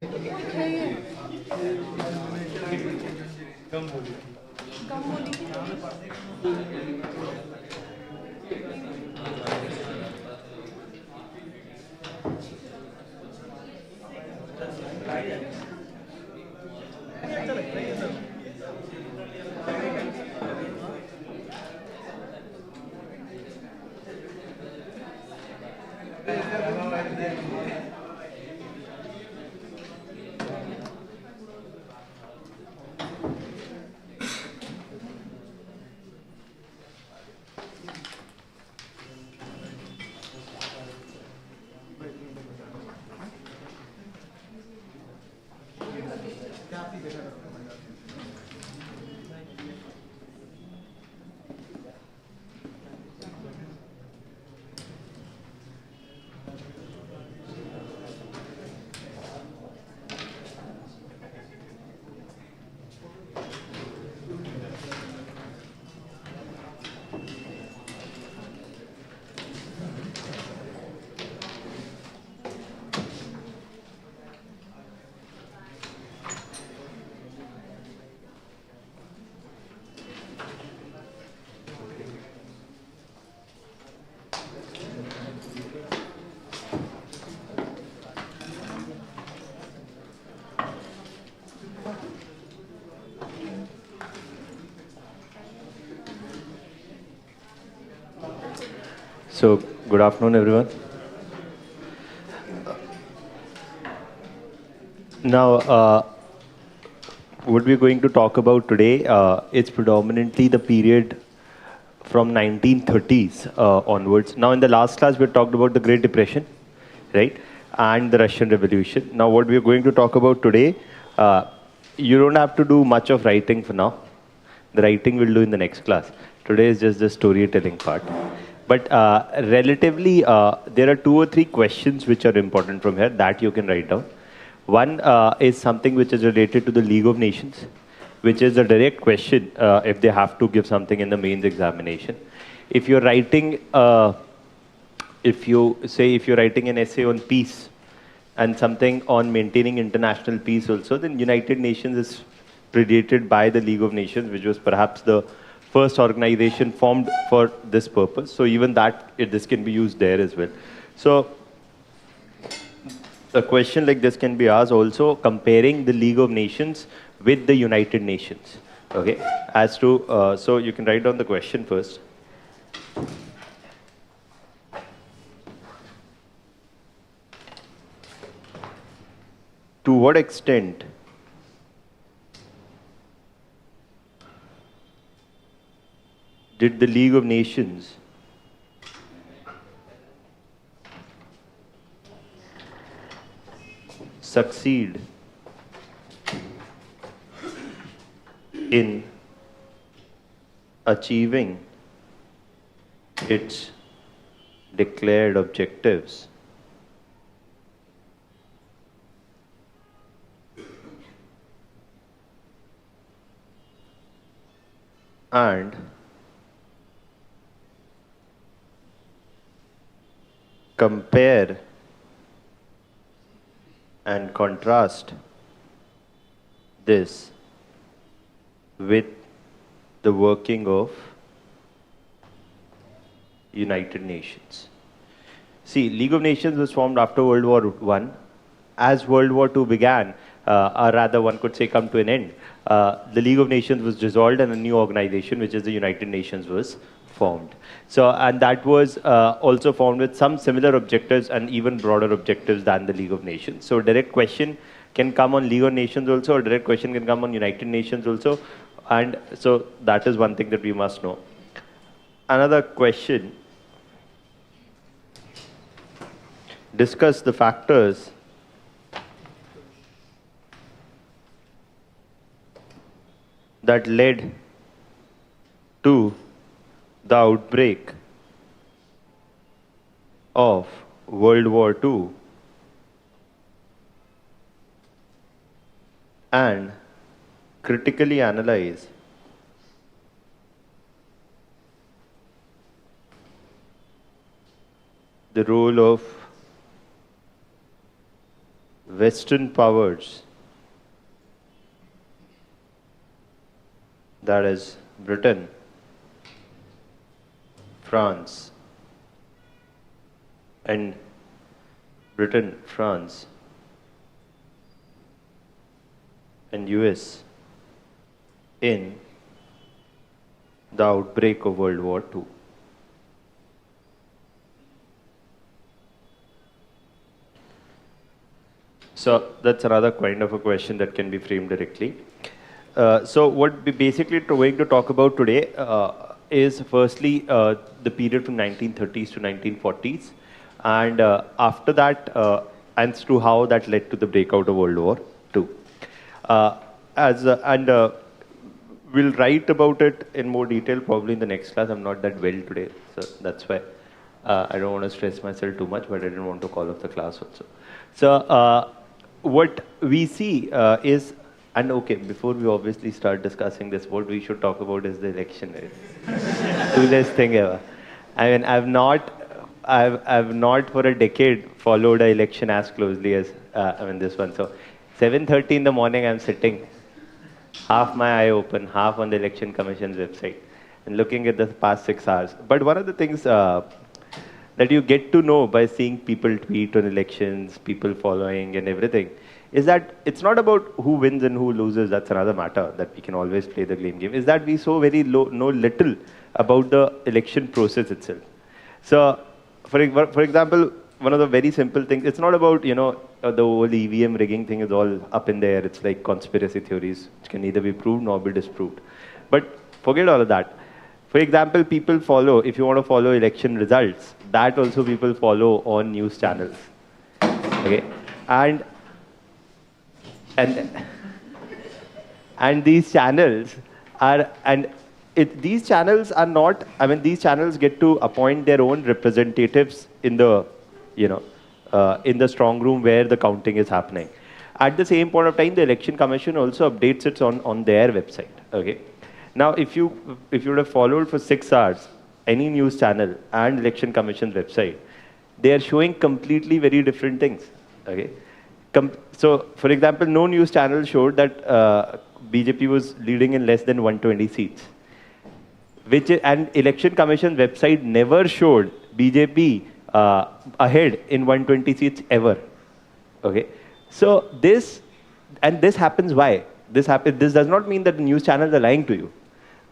कम बोली कम बोली थी So, good afternoon, everyone. Now, what we're going to talk about today, it's predominantly the period from 1930s onwards. Now, in the last class, we talked about the Great Depression, right, and the Russian Revolution. Now, what we're going to talk about today, you don't have to do much of writing for now. The writing we'll do in the next class. Today is just the storytelling part. But relatively, there are 2 or 3 questions which are important from here that you can write down. One is something which is related to the League of Nations, which is a direct question if they have to give something in the mains examination. If you're writing, if you're writing an essay on peace and something on maintaining international peace also, then United Nations is predated by the League of Nations, which was perhaps the first organization formed for this purpose. So even that, this can be used there as well. So a question like this can be asked also comparing the League of Nations with the United Nations. Okay, as to, so you can write down the question first. To what extent did the League of Nations succeed in achieving its declared objectives? And compare and contrast this with the working of United Nations. See, League of Nations was formed after World War I. As World War II began, or rather one could say come to an end, the League of Nations was dissolved and a new organization, which is the United Nations, was formed. So, and that was also formed with some similar objectives and even broader objectives than the League of Nations. So, direct question can come on League of Nations also, or direct question can come on United Nations also. And so, that is one thing that we must know. Another question: discuss the factors that led to the outbreak of World War II and critically analyze the role of Western powers, that is Britain, France, and France, and US in the outbreak of World War II. So that's another kind of a question that can be framed directly. So what we basically going to talk about today is firstly the period from 1930s to 1940s, and after that, and to how that led to the breakout of World War II. We'll write about it in more detail probably in the next class. I'm not that well today, so that's why I don't want to stress myself too much, but I didn't want to call off the class also. So what we see is, and okay, before we obviously start discussing this, what we should talk about is the election. Coolest thing ever. I mean, I've not for a decade followed an election as closely as this one. So 7:30 in the morning, I'm sitting, half my eye open, half on the Election Commission's website, and looking at the past 6 hours. But one of the things that you get to know by seeing people tweet on elections, people following and everything, is that it's not about who wins and who loses. That's another matter that we can always play the blame game. Is that we so very know little about the election process itself. So, for example, one of the very simple things, it's not about, the whole EVM rigging thing is all up in the air. It's like conspiracy theories, which can neither be proved nor be disproved. But forget all of that. For example, people follow, if you want to follow election results, that also people follow on news channels. Okay? And these channels are, these channels are not, these channels get to appoint their own representatives in the, in the strong room where the counting is happening. At the same point of time, the Election Commission also updates it on their website. Okay. Now, if you would have followed for 6 hours any news channel and Election Commission's website, they are showing completely very different things. Okay. So, for example, no news channel showed that BJP was leading in less than 120 seats. And Election Commission website never showed BJP ahead in 120 seats ever. Okay. So this happens why? This does not mean that the news channels are lying to you.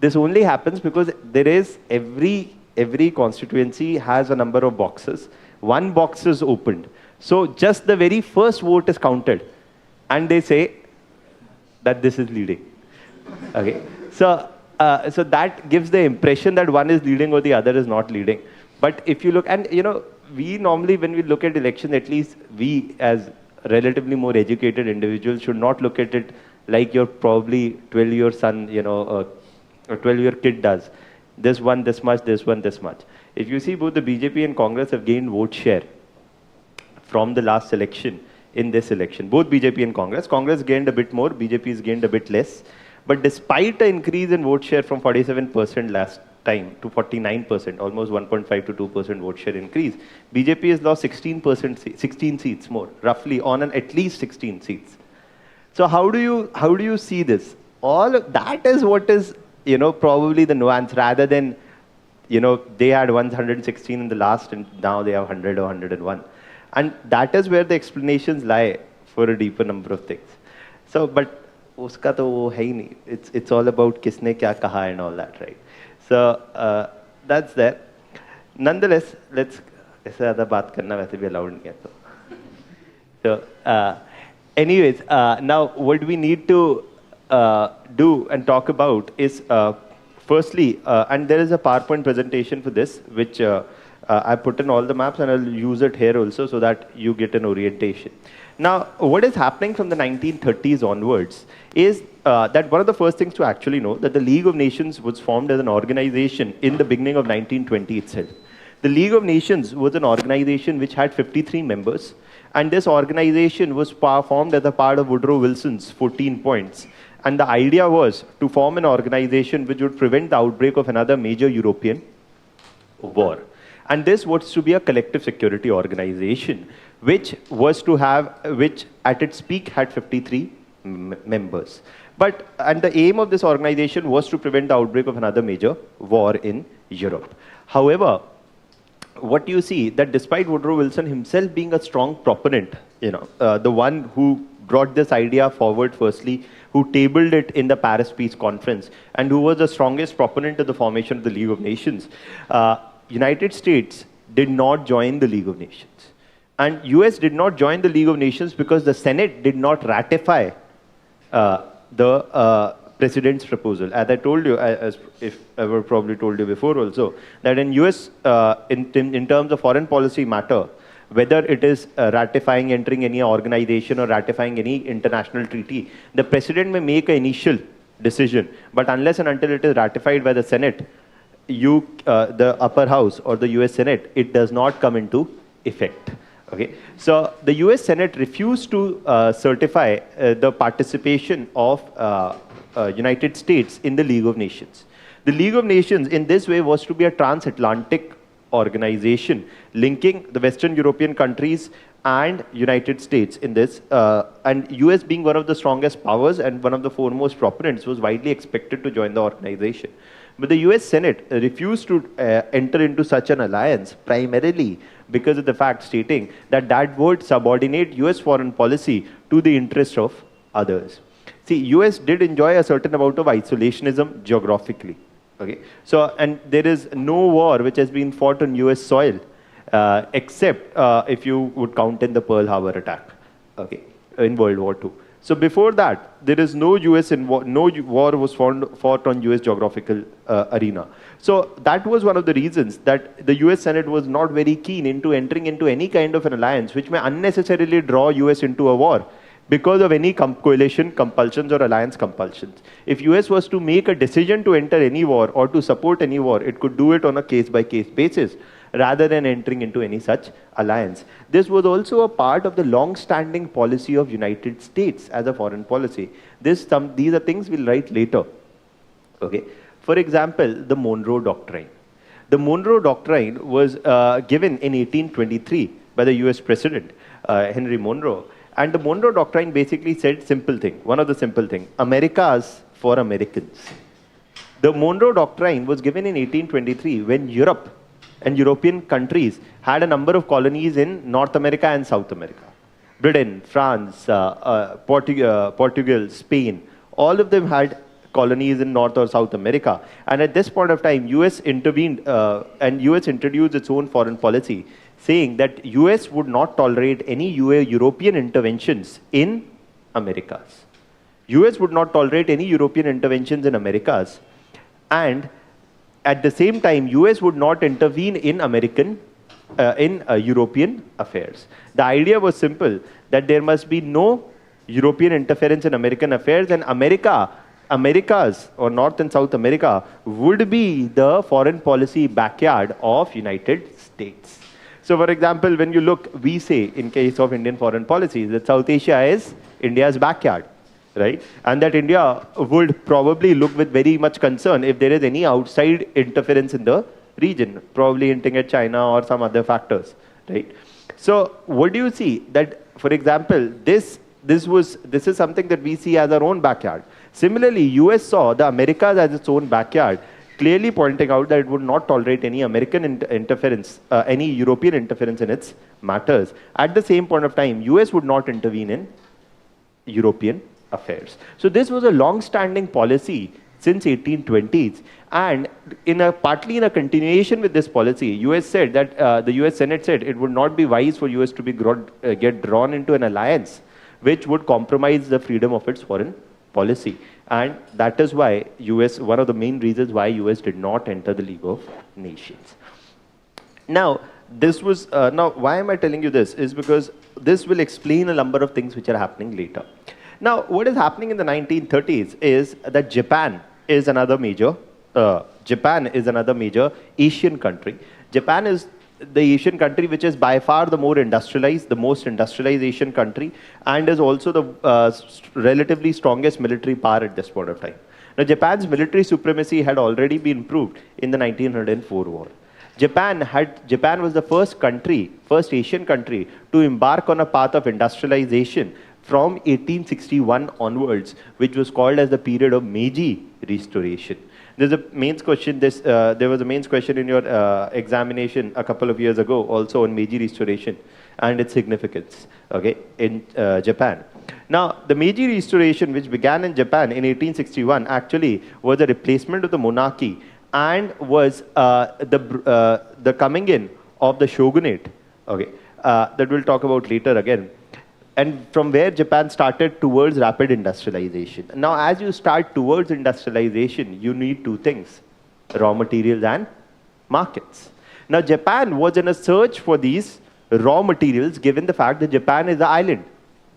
This only happens because there is every constituency has a number of boxes. One box is opened. So just the very first vote is counted. And they say that this is leading. Okay. So that gives the impression that one is leading or the other is not leading. But if you look, and we normally, when we look at elections, at least we as relatively more educated individuals should not look at it like your probably 12-year son, or 12-year kid does. This one, this much, this one, this much. If you see, both the BJP and Congress have gained vote share from the last election in this election. Both BJP and Congress gained a bit more, BJP has gained a bit less. But despite an increase in vote share from 47% last time to 49%, almost 1.5 to 2% vote share increase, BJP has lost 16 seats more, roughly on at least 16 seats. So how do you see this? All of that is what is, probably the nuance, rather than, they had 116 in the last and now they have 100 or 101. And that is where the explanations lie for a deeper number of things. So, but uska to wo hai nahi. It's all about kisne kya kaha and all that, right? So that's there. Nonetheless, let's ऐसे ज़्यादा बात करना वैसे भी allowed नहीं है तो. So anyways, now what we need to do and talk about is firstly, and there is a PowerPoint presentation for this, which I put in all the maps, and I'll use it here also so that you get an orientation. Now, what is happening from the 1930s onwards is that one of the first things to actually know that the League of Nations was formed as an organization in the beginning of 1920 itself. The League of Nations was an organization which had 53 members, and this organization was formed as a part of Woodrow Wilson's 14 points. And the idea was to form an organization which would prevent the outbreak of another major European war. And this was to be a collective security organization, which was to have, which at its peak had 53 members. And the aim of this organization was to prevent the outbreak of another major war in Europe. However, what you see that despite Woodrow Wilson himself being a strong proponent, the one who brought this idea forward firstly, who tabled it in the Paris Peace Conference, and who was the strongest proponent of the formation of the League of Nations, United States did not join the League of Nations. And US did not join the League of Nations because the Senate did not ratify the president's proposal. As I told you, as if ever probably told you before also, that in US, in terms of foreign policy matter, whether it is ratifying, entering any organization or ratifying any international treaty, the president may make an initial decision, but unless and until it is ratified by the Senate, the upper house or the US Senate, it does not come into effect. Okay, so the US Senate refused to certify the participation of United States in the League of Nations. The League of Nations in this way was to be a transatlantic organization linking the Western European countries and United States in this, and US being one of the strongest powers and one of the foremost proponents was widely expected to join the organization. But the US Senate refused to enter into such an alliance primarily because of the fact stating that that would subordinate US foreign policy to the interest of others. See, US did enjoy a certain amount of isolationism geographically. Okay, so and there is no war which has been fought on US soil except if you would count in the Pearl Harbor attack, okay, in World War II. So before that, there is no no war was fought on US geographical arena. So that was one of the reasons that the US Senate was not very keen into entering into any kind of an alliance which may unnecessarily draw US into a war because of any coalition compulsions or alliance compulsions. If US was to make a decision to enter any war or to support any war, it could do it on a case-by-case basis rather than entering into any such alliance. This was also a part of the long-standing policy of United States as a foreign policy. These are things we'll write later. Okay. For example, the Monroe Doctrine. The Monroe Doctrine was given in 1823 by the US President, Henry Monroe. And the Monroe Doctrine basically said simple thing, one of the simple thing, America's for Americans. The Monroe Doctrine was given in 1823 when Europe and European countries had a number of colonies in North America and South America. Britain, France, Portugal, Spain, all of them had colonies in North or South America. And at this point of time, US intervened and US introduced its own foreign policy, saying that US would not tolerate any European interventions in Americas. US would not tolerate any European interventions in Americas. And at the same time, US would not intervene in European affairs. The idea was simple, that there must be no European interference in American affairs, and Americas, or North and South America, would be the foreign policy backyard of United States. So for example, when you look, we say, in case of Indian foreign policy, that South Asia is India's backyard, right? And that India would probably look with very much concern if there is any outside interference in the region, probably hinting at China or some other factors, right? So what do you see? That, for example, this is something that we see as our own backyard. Similarly, US saw the Americas as its own backyard, clearly pointing out that it would not tolerate any American interference, any European interference in its matters. At the same point of time, US would not intervene in European affairs. So this was a long-standing policy since 1820s, and partly in a continuation with this policy, US said that the US Senate said it would not be wise for US to get drawn into an alliance which would compromise the freedom of its foreign policy. And that is why one of the main reasons why US did not enter the League of Nations. Now, why am I telling you this? Is because this will explain a number of things which are happening later. Now, what is happening in the 1930s is that Japan is another major Asian country. Japan is the Asian country which is by far the most industrialized Asian country, and is also the relatively strongest military power at this point of time. Now, Japan's military supremacy had already been proved in the 1904 war. Japan was the first Asian country to embark on a path of industrialization from 1861 onwards, which was called as the period of Meiji Restoration. There's a mains question. There was a mains question in your examination a couple of years ago, also on Meiji Restoration and its significance. Okay, in Japan. Now, the Meiji Restoration, which began in Japan in 1861, actually was a replacement of the monarchy and was the coming in of the shogunate. Okay, that we'll talk about later again. And from where Japan started towards rapid industrialization. Now, as you start towards industrialization, you need two things: raw materials and markets. Now, Japan was in a search for these raw materials, given the fact that Japan is an island,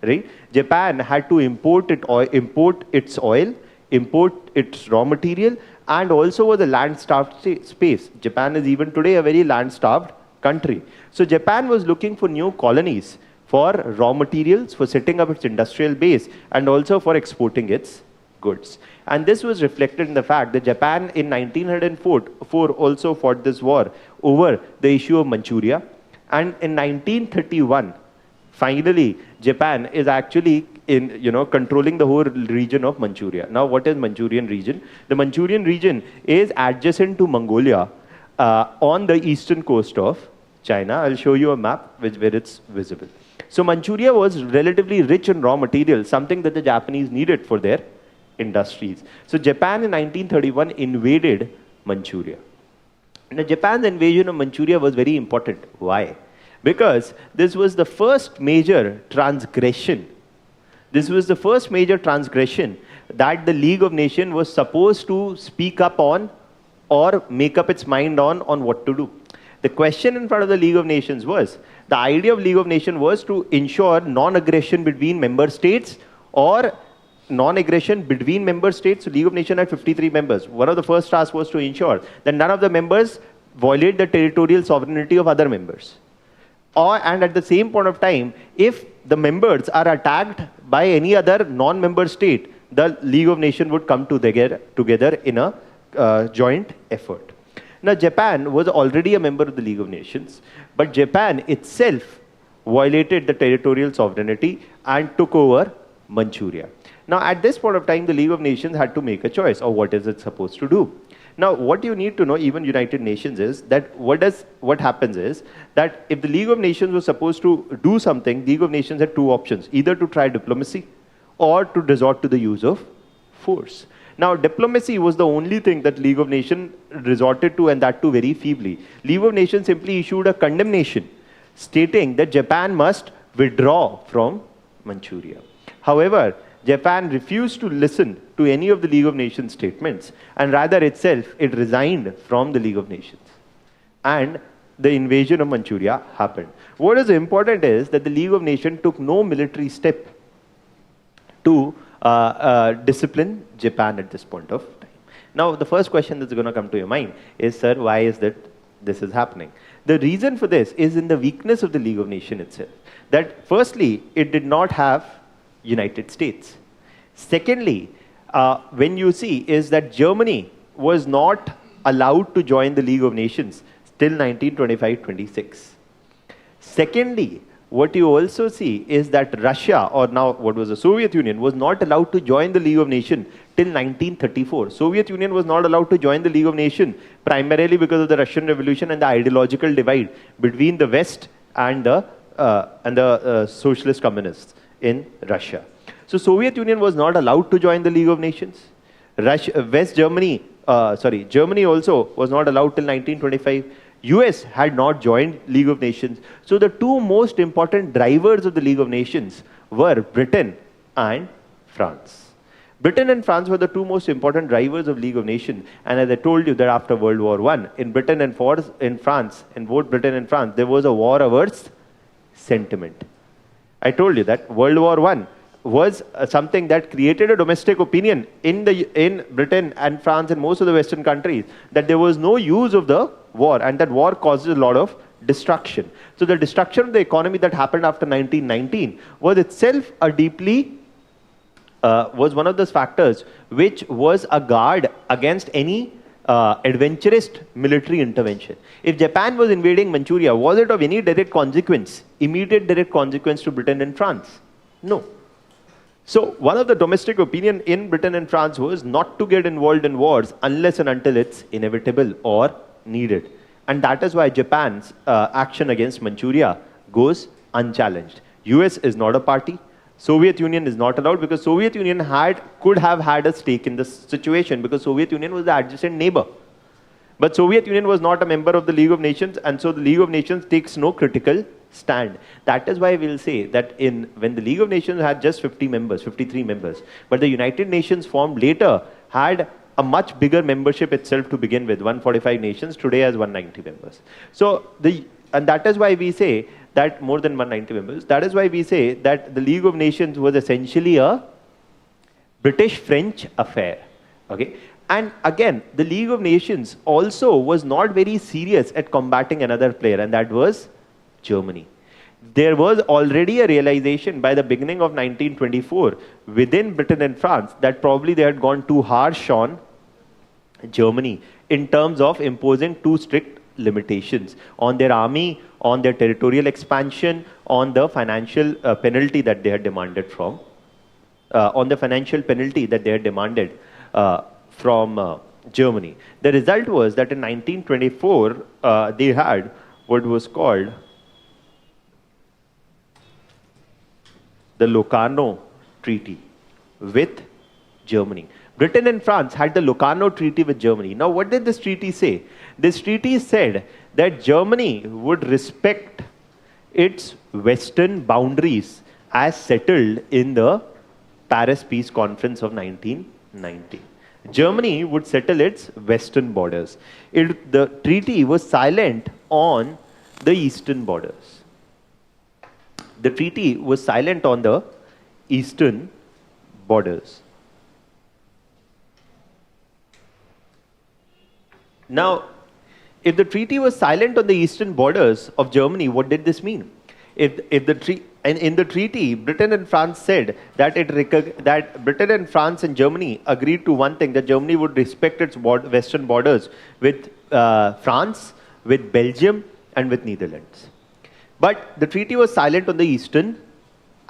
right? Japan had to import its oil, import its raw material, and also was a land-starved space. Japan is even today a very land-starved country. So Japan was looking for new colonies for raw materials, for setting up its industrial base, and also for exporting its goods. And this was reflected in the fact that Japan in 1904 also fought this war over the issue of Manchuria. And in 1931, finally, Japan is actually controlling the whole region of Manchuria. Now, what is Manchurian region? The Manchurian region is adjacent to Mongolia on the eastern coast of China. I'll show you a map where it's visible. So Manchuria was relatively rich in raw materials, something that the Japanese needed for their industries. So Japan in 1931 invaded Manchuria. Now, Japan's invasion of Manchuria was very important. Why? Because this was the first major transgression. This was the first major transgression that the League of Nations was supposed to speak up on or make up its mind on what to do. The question in front of the League of Nations was, the idea of League of Nations was to ensure non-aggression between member states or non-aggression between member states. So League of Nations had 53 members. One of the first tasks was to ensure that none of the members violate the territorial sovereignty of other members. And at the same point of time, if the members are attacked by any other non-member state, the League of Nations would come together in a joint effort. Now, Japan was already a member of the League of Nations, but Japan itself violated the territorial sovereignty and took over Manchuria. Now, at this point of time, the League of Nations had to make a choice of what is it supposed to do. Now, what you need to know, even United Nations, is that what happens is that if the League of Nations was supposed to do something, the League of Nations had two options: either to try diplomacy or to resort to the use of force. Now, diplomacy was the only thing that League of Nations resorted to, and that too very feebly. League of Nations simply issued a condemnation stating that Japan must withdraw from Manchuria. However, Japan refused to listen to any of the League of Nations statements, and rather itself, it resigned from the League of Nations. And the invasion of Manchuria happened. What is important is that the League of Nations took no military step to discipline Japan at this point of time. Now, the first question that's going to come to your mind is, sir, why is that this is happening? The reason for this is in the weakness of the League of Nations itself. That firstly, it did not have United States. Secondly, when you see is that Germany was not allowed to join the League of Nations till 1925-26. Secondly, what you also see is that Russia, or now what was the Soviet Union, was not allowed to join the League of Nations till 1934. Soviet Union was not allowed to join the League of Nations primarily because of the Russian Revolution and the ideological divide between the West and the socialist communists in Russia. So Soviet Union was not allowed to join the League of Nations. Germany also was not allowed till 1925. US had not joined League of Nations. So the two most important drivers of the League of Nations were Britain and France. Britain and France were the two most important drivers of League of Nations. And as I told you that after World War I, in Britain and France, in both Britain and France, there was a war averse sentiment. I told you that World War I was something that created a domestic opinion in Britain and France and most of the Western countries that there was no use of the war, and that war causes a lot of destruction. So the destruction of the economy that happened after 1919 was itself was one of those factors which was a guard against any adventurous military intervention. If Japan was invading Manchuria, was it of any direct consequence, immediate direct consequence to Britain and France? No. So one of the domestic opinion in Britain and France was not to get involved in wars unless and until it's inevitable or needed. And that is why Japan's action against Manchuria goes unchallenged. US is not a party. Soviet Union is not allowed because Soviet Union could have had a stake in this situation because Soviet Union was the adjacent neighbor. But Soviet Union was not a member of the League of Nations, and so the League of Nations takes no critical stand. That is why we'll say that when the League of Nations had just 50 members, 53 members, but the United Nations formed later had a much bigger membership itself to begin with, 145 nations, today has 190 members. And that is why we say that more than 190 members, that is why we say that the League of Nations was essentially a British-French affair. Okay? And again, the League of Nations also was not very serious at combating another player, and that was Germany. There was already a realization by the beginning of 1924 within Britain and France that probably they had gone too harsh on Germany in terms of imposing too strict limitations on their army, on their territorial expansion, on the financial penalty that they had demanded from, from Germany. The result was that in 1924, they had what was called the Locarno Treaty with Germany. Britain and France had the Locarno Treaty with Germany. Now, what did this treaty say? This treaty said that Germany would respect its western boundaries as settled in the Paris Peace Conference of 1990. Germany would settle its western borders. The treaty was silent on the eastern borders. The treaty was silent on the eastern borders. Now, if the treaty was silent on the eastern borders of Germany, what did this mean? In the treaty, Britain and France said that that Britain and France and Germany agreed to one thing, that Germany would respect its western borders with France, with Belgium, and with Netherlands. But the treaty was silent on the eastern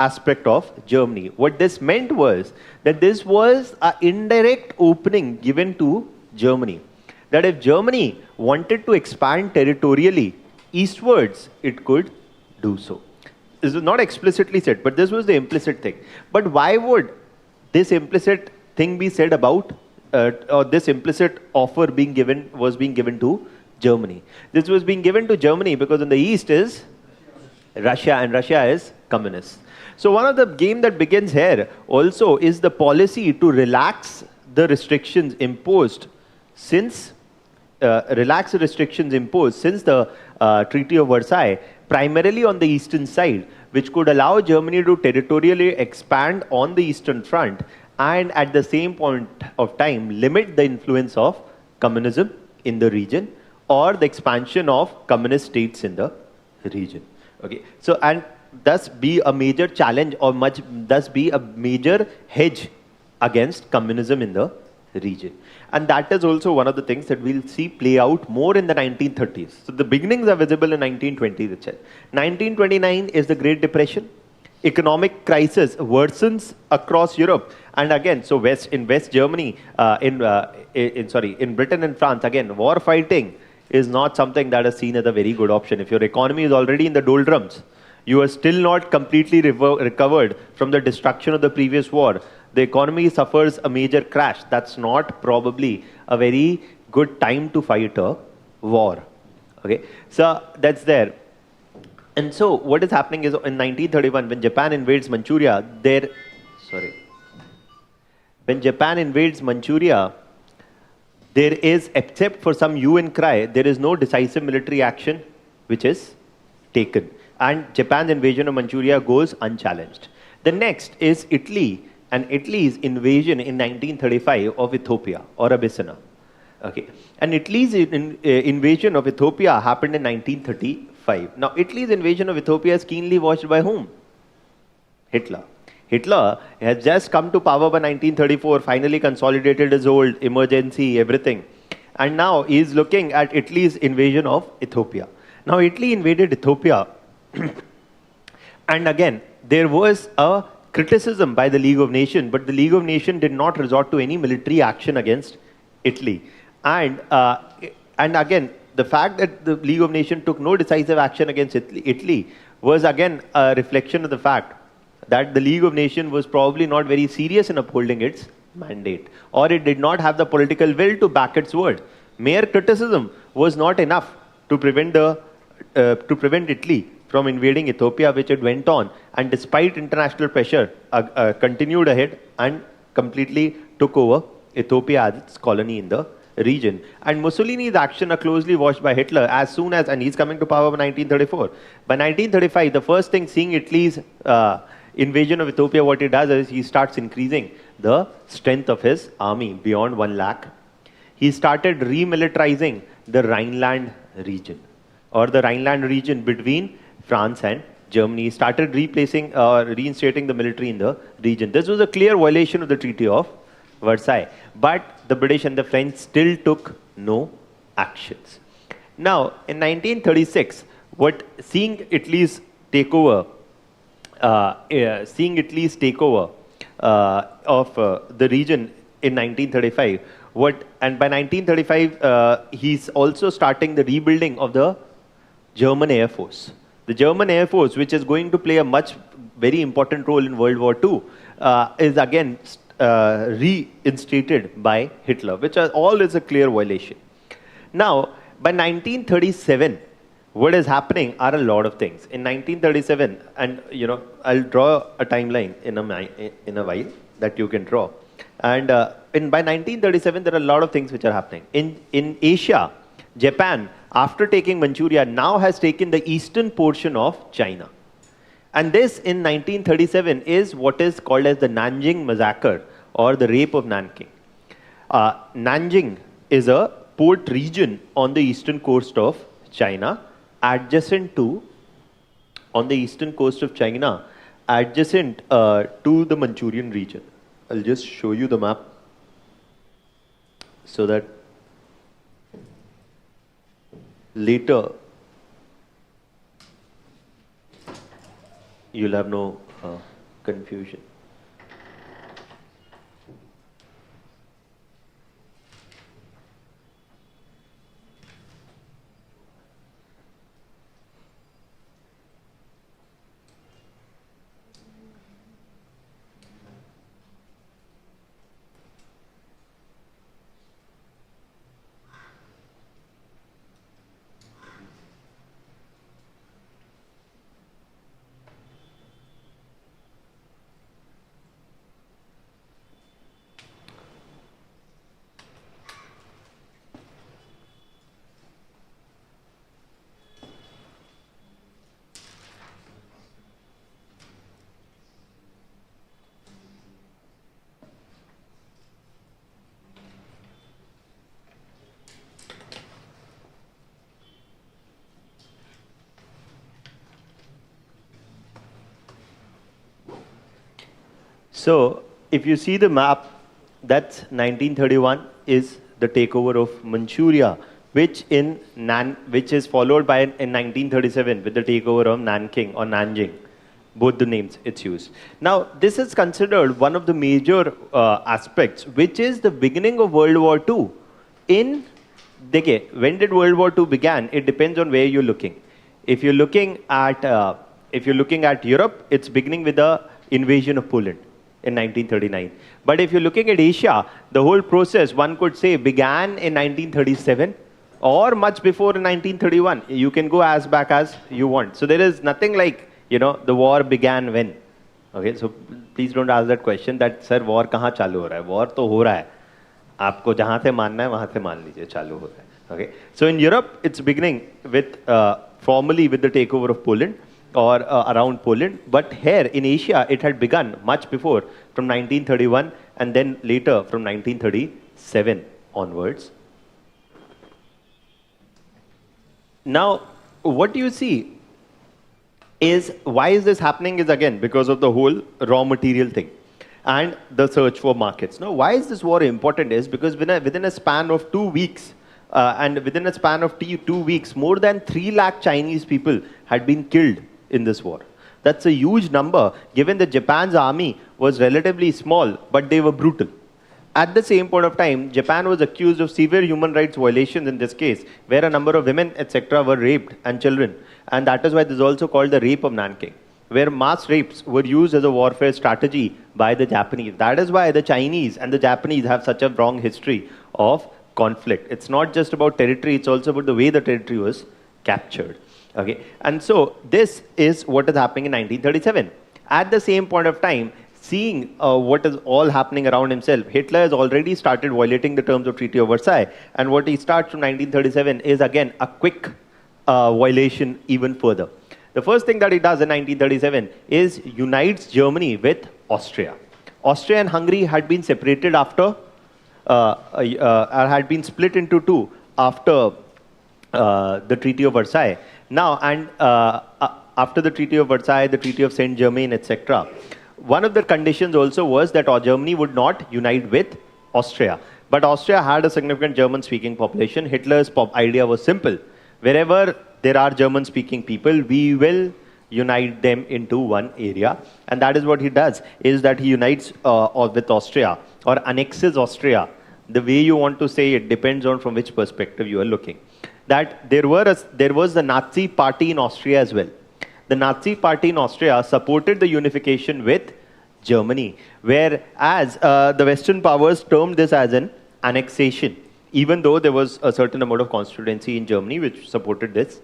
aspect of Germany. What this meant was that this was an indirect opening given to Germany. That if Germany wanted to expand territorially eastwards, it could do so. This was not explicitly said, but this was the implicit thing. But why would this implicit thing be said about, or this implicit offer was being given to Germany? This was being given to Germany because in the east is Russia, and Russia is communist. So one of the game that begins here also is the policy to relax the restrictions imposed since the Treaty of Versailles, primarily on the eastern side, which could allow Germany to territorially expand on the eastern front and at the same point of time limit the influence of communism in the region or the expansion of communist states in the region. Okay, so and thus be a major challenge or thus be a major hedge against communism in the region. And that is also one of the things that we'll see play out more in the 1930s. So the beginnings are visible in 1920s itself. 1929 is the Great Depression. Economic crisis worsens across Europe. And again, so in West Germany, in Britain and France, again, war fighting is not something that is seen as a very good option. If your economy is already in the doldrums, you are still not completely recovered from the destruction of the previous war, the economy suffers a major crash. That's not probably a very good time to fight a war. Okay, so that's there. And so what is happening is in 1931, when Japan invades Manchuria, there is, except for some hue and cry, there is no decisive military action which is taken. And Japan's invasion of Manchuria goes unchallenged. The next is Italy, and Italy's invasion in 1935 of Ethiopia or Abyssinia. Okay, and Italy's invasion of Ethiopia happened in 1935. Now, Italy's invasion of Ethiopia is keenly watched by whom? Hitler. Hitler has just come to power by 1934, finally consolidated his old emergency, everything. And now he is looking at Italy's invasion of Ethiopia. Now Italy invaded Ethiopia. And again, there was a criticism by the League of Nations, but the League of Nations did not resort to any military action against Italy. And again, the fact that the League of Nations took no decisive action against Italy was again a reflection of the fact that the League of Nations was probably not very serious in upholding its mandate, or it did not have the political will to back its word. Mere criticism was not enough to prevent Italy from invading Ethiopia, which it went on, and despite international pressure, continued ahead and completely took over Ethiopia as its colony in the region. And Mussolini's actions are closely watched by Hitler as soon as, and he's coming to power by 1934. By 1935, the first thing seeing Italy's invasion of Ethiopia, what he does is he starts increasing the strength of his army beyond 1 lakh. He started remilitarizing the Rhineland region, or the Rhineland region between France and Germany. He started reinstating the military in the region. This was a clear violation of the Treaty of Versailles. But the British and the French still took no actions. Now, in 1936, seeing Italy's takeover of the region in 1935, and by 1935, he's also starting the rebuilding of the German Air Force. The German Air Force, which is going to play a very important role in World War II, is again reinstated by Hitler, which all is a clear violation. Now, by 1937, what is happening are a lot of things. In 1937, and I'll draw a timeline in a while that you can draw. And by 1937, there are a lot of things which are happening. In Asia, Japan, after taking Manchuria, now has taken the eastern portion of China. And this, in 1937, is what is called as the Nanjing Massacre, or the Rape of Nanking. Nanjing is a port region on the eastern coast of China, adjacent to the Manchurian region. I'll just show you the map so that later you'll have no confusion. So, if you see the map, that's 1931 is the takeover of Manchuria, which is followed by in 1937 with the takeover of Nanking or Nanjing, both the names it's used. Now, this is considered one of the major aspects, which is the beginning of World War II. When did World War II began? It depends on where you're looking. If you're looking at Europe, it's beginning with the invasion of Poland in 1939. But if you're looking at Asia, the whole process, one could say, began in 1937 or much before in 1931. You can go as back as you want. So there is nothing like, the war began when. Okay, so please don't ask that question that, sir, war kahan chalu ho raha hai? War to ho raha hai. Aapko jahan se manna hai, wahan se maan lijiye, chalu ho raha hai. Okay, so in Europe, it's beginning with, formally with the takeover of Poland, or around Poland, but here in Asia it had begun much before, from 1931, and then later from 1937 onwards. Now, what you see is, why is this happening is again because of the whole raw material thing and the search for markets. Now, why is this war important is because within a span of 2 weeks, And within a span of 2 weeks, more than 3 lakh Chinese people had been killed in this war. That's a huge number, given that Japan's army was relatively small, but they were brutal. At the same point of time, Japan was accused of severe human rights violations in this case, where a number of women, etc., were raped and children. And that is why this is also called the rape of Nanking, where mass rapes were used as a warfare strategy by the Japanese. That is why the Chinese and the Japanese have such a long history of conflict. It's not just about territory, it's also about the way the territory was captured. Okay, and so this is what is happening in 1937. At the same point of time, seeing what is all happening around himself, Hitler has already started violating the terms of Treaty of Versailles. And what he starts from 1937 is again a quick violation even further. The first thing that he does in 1937 is unites Germany with Austria. Austria and Hungary had been separated after, had been split into two after the Treaty of Versailles. Now, and after the Treaty of Versailles, the Treaty of Saint-Germain, etc., one of the conditions also was that Germany would not unite with Austria. But Austria had a significant German-speaking population. Hitler's idea was simple. Wherever there are German-speaking people, we will unite them into one area. And that is what he does, is that he unites with Austria, or annexes Austria. The way you want to say it depends on from which perspective you are looking. That there was the Nazi party in Austria as well. The Nazi party in Austria supported the unification with Germany, whereas the Western powers termed this as an annexation, even though there was a certain amount of constituency in Germany which supported this,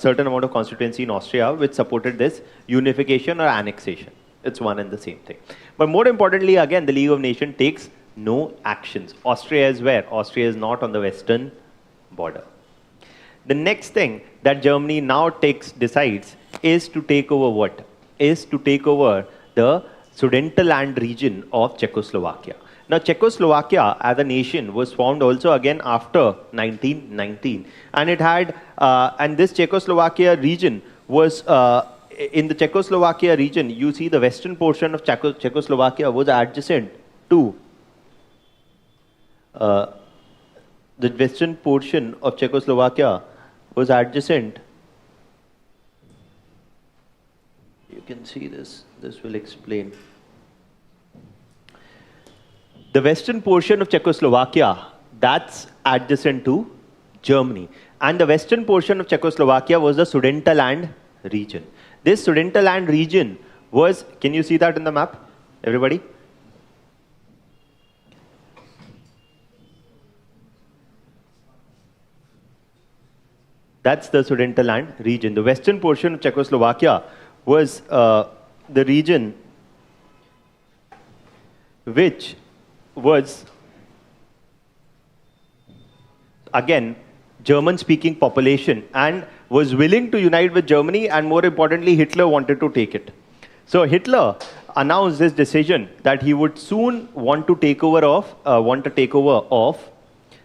certain amount of constituency in Austria which supported this unification or annexation. It's one and the same thing. But more importantly, again, the League of Nations takes no actions. Austria is where? Austria is not on the western border. The next thing that Germany now decides is to take over what? Is to take over the Sudetenland region of Czechoslovakia. Now, Czechoslovakia as a nation was formed also again after 1919. And it had, and this Czechoslovakia region was, in the Czechoslovakia region, you see the western portion of Czechoslovakia was adjacent to, the western portion of Czechoslovakia was adjacent. You can see this. This will explain. The western portion of Czechoslovakia, that's adjacent to Germany. And the western portion of Czechoslovakia was the Sudetenland region. This Sudetenland region was, can you see that in the map, everybody? That's the Sudetenland region. The western portion of Czechoslovakia was the region which was, again, German-speaking population and was willing to unite with Germany, and more importantly, Hitler wanted to take it. So Hitler announced this decision that he would soon want to take over of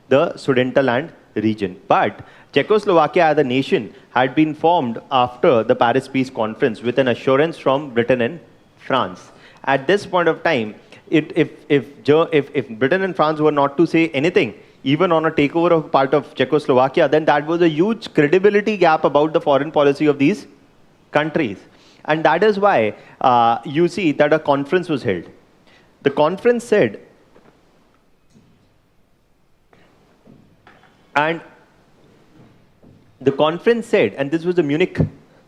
the Sudetenland region. But Czechoslovakia as a nation had been formed after the Paris Peace Conference with an assurance from Britain and France. At this point of time, if Britain and France were not to say anything, even on a takeover of part of Czechoslovakia, then that was a huge credibility gap about the foreign policy of these countries. And that is why you see that a conference was held. The conference said, and this was the Munich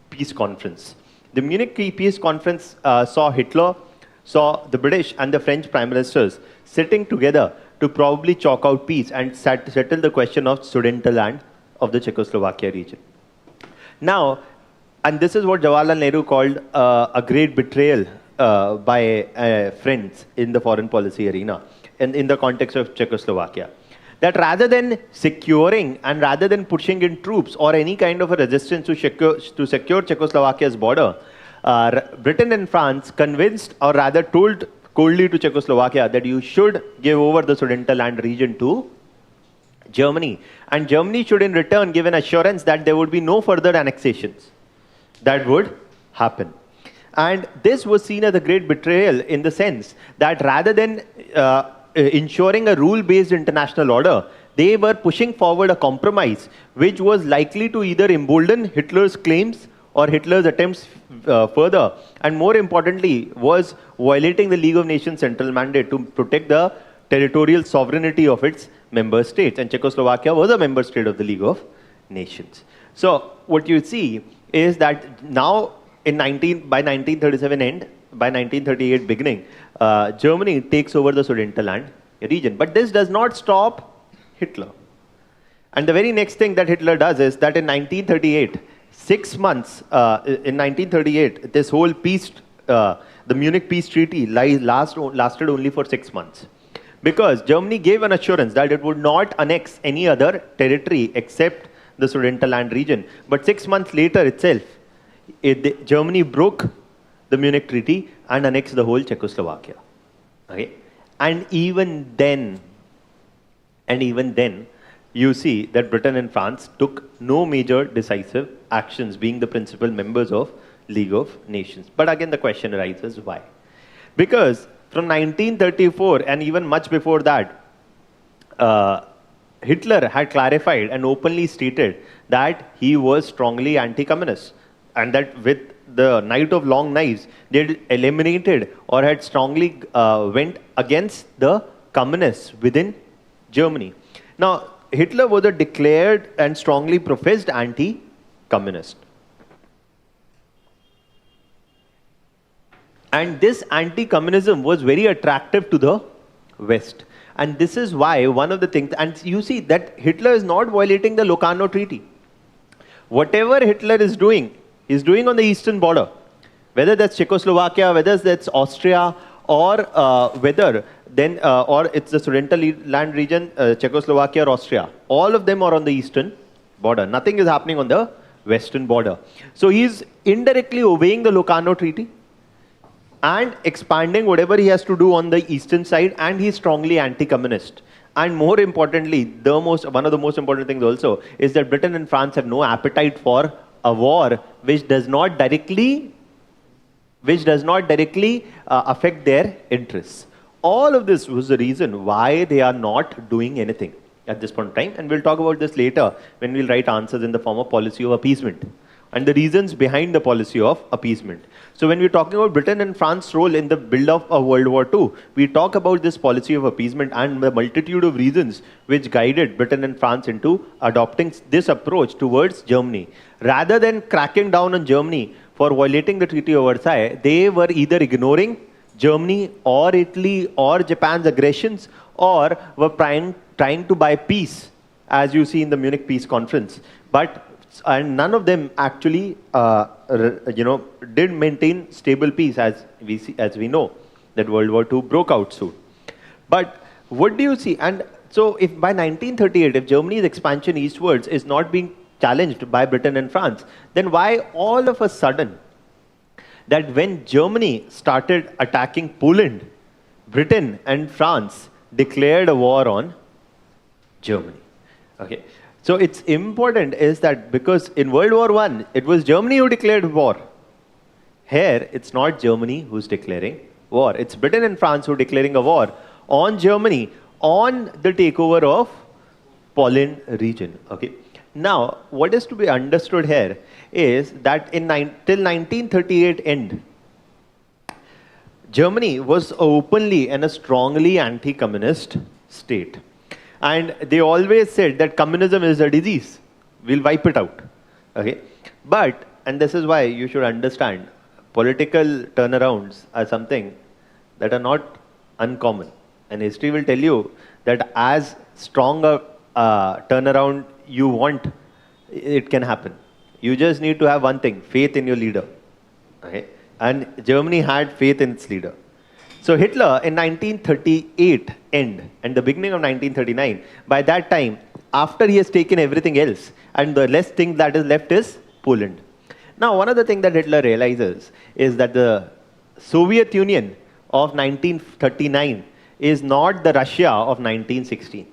Peace Conference. The Munich Peace Conference saw Hitler, saw the British and the French prime ministers sitting together to probably chalk out peace and settle the question of Sudetenland of the Czechoslovakia region. Now, and this is what Jawaharlal Nehru called a great betrayal by friends in the foreign policy arena and in the context of Czechoslovakia. That rather than securing and rather than pushing in troops or any kind of a resistance to secure Czechoslovakia's border, Britain and France convinced, or rather told coldly to Czechoslovakia that you should give over the Sudetenland region to Germany. And Germany should in return give an assurance that there would be no further annexations that would happen. And this was seen as a great betrayal in the sense that rather than ensuring a rule-based international order, they were pushing forward a compromise which was likely to either embolden Hitler's claims or Hitler's attempts further, and more importantly, was violating the League of Nations central mandate to protect the territorial sovereignty of its member states. And Czechoslovakia was a member state of the League of Nations. So what you see is that now by 1937 end, by 1938 beginning, Germany takes over the Sudetenland region. But this does not stop Hitler. And the very next thing that Hitler does is that in 1938, 6 months, in 1938, this whole peace, the Munich Peace Treaty lasted only for 6 months. Because Germany gave an assurance that it would not annex any other territory except the Sudetenland region. But 6 months later itself, Germany broke the Munich Treaty and annexed the whole Czechoslovakia. Okay? And even then, you see that Britain and France took no major decisive actions, being the principal members of League of Nations. But again, the question arises, why? Because from 1934 and even much before that, Hitler had clarified and openly stated that he was strongly anti-communist, and that with the Night of Long Knives, they had eliminated or had strongly went against the communists within Germany. Now, Hitler was a declared and strongly professed anti-communist. And this anti-communism was very attractive to the West. And this is why one of the things, and you see that Hitler is not violating the Locarno Treaty. Whatever Hitler is doing on the eastern border. Whether that's Czechoslovakia, whether that's Austria, or or it's the Sudetenland region, Czechoslovakia or Austria. All of them are on the eastern border. Nothing is happening on the western border. So he's indirectly obeying the Locarno Treaty and expanding whatever he has to do on the eastern side, and he's strongly anti-communist. And more importantly, one of the most important things also is that Britain and France have no appetite for a war which does not directly affect their interests. All of this was the reason why they are not doing anything at this point in time. And we'll talk about this later when we'll write answers in the form of policy of appeasement and the reasons behind the policy of appeasement. So when we're talking about Britain and France's role in the build-up of World War II, we talk about this policy of appeasement and the multitude of reasons which guided Britain and France into adopting this approach towards Germany. Rather than cracking down on Germany for violating the Treaty of Versailles, they were either ignoring Germany or Italy or Japan's aggressions, or were trying to buy peace, as you see in the Munich Peace Conference. And none of them actually, did maintain stable peace, as we know that World War II broke out soon. But what do you see? And so, if by 1938, if Germany's expansion eastwards is not being challenged by Britain and France, then why all of a sudden that when Germany started attacking Poland, Britain and France declared a war on Germany? Okay. So it's important is that because in World War I, it was Germany who declared war. Here, it's not Germany who's declaring war. It's Britain and France who are declaring a war on Germany on the takeover of Poland region. Okay. Now, what is to be understood here is that till 1938 end, Germany was openly and a strongly anti-communist state. And they always said that communism is a disease. We'll wipe it out. Okay? But, and this is why you should understand, political turnarounds are something that are not uncommon. And history will tell you that as strong a turnaround you want, it can happen. You just need to have one thing, faith in your leader. Okay? And Germany had faith in its leader. So Hitler in 1938 end and the beginning of 1939, by that time, after he has taken everything else, and the last thing that is left is Poland. Now, one of the things that Hitler realizes is that the Soviet Union of 1939 is not the Russia of 1916.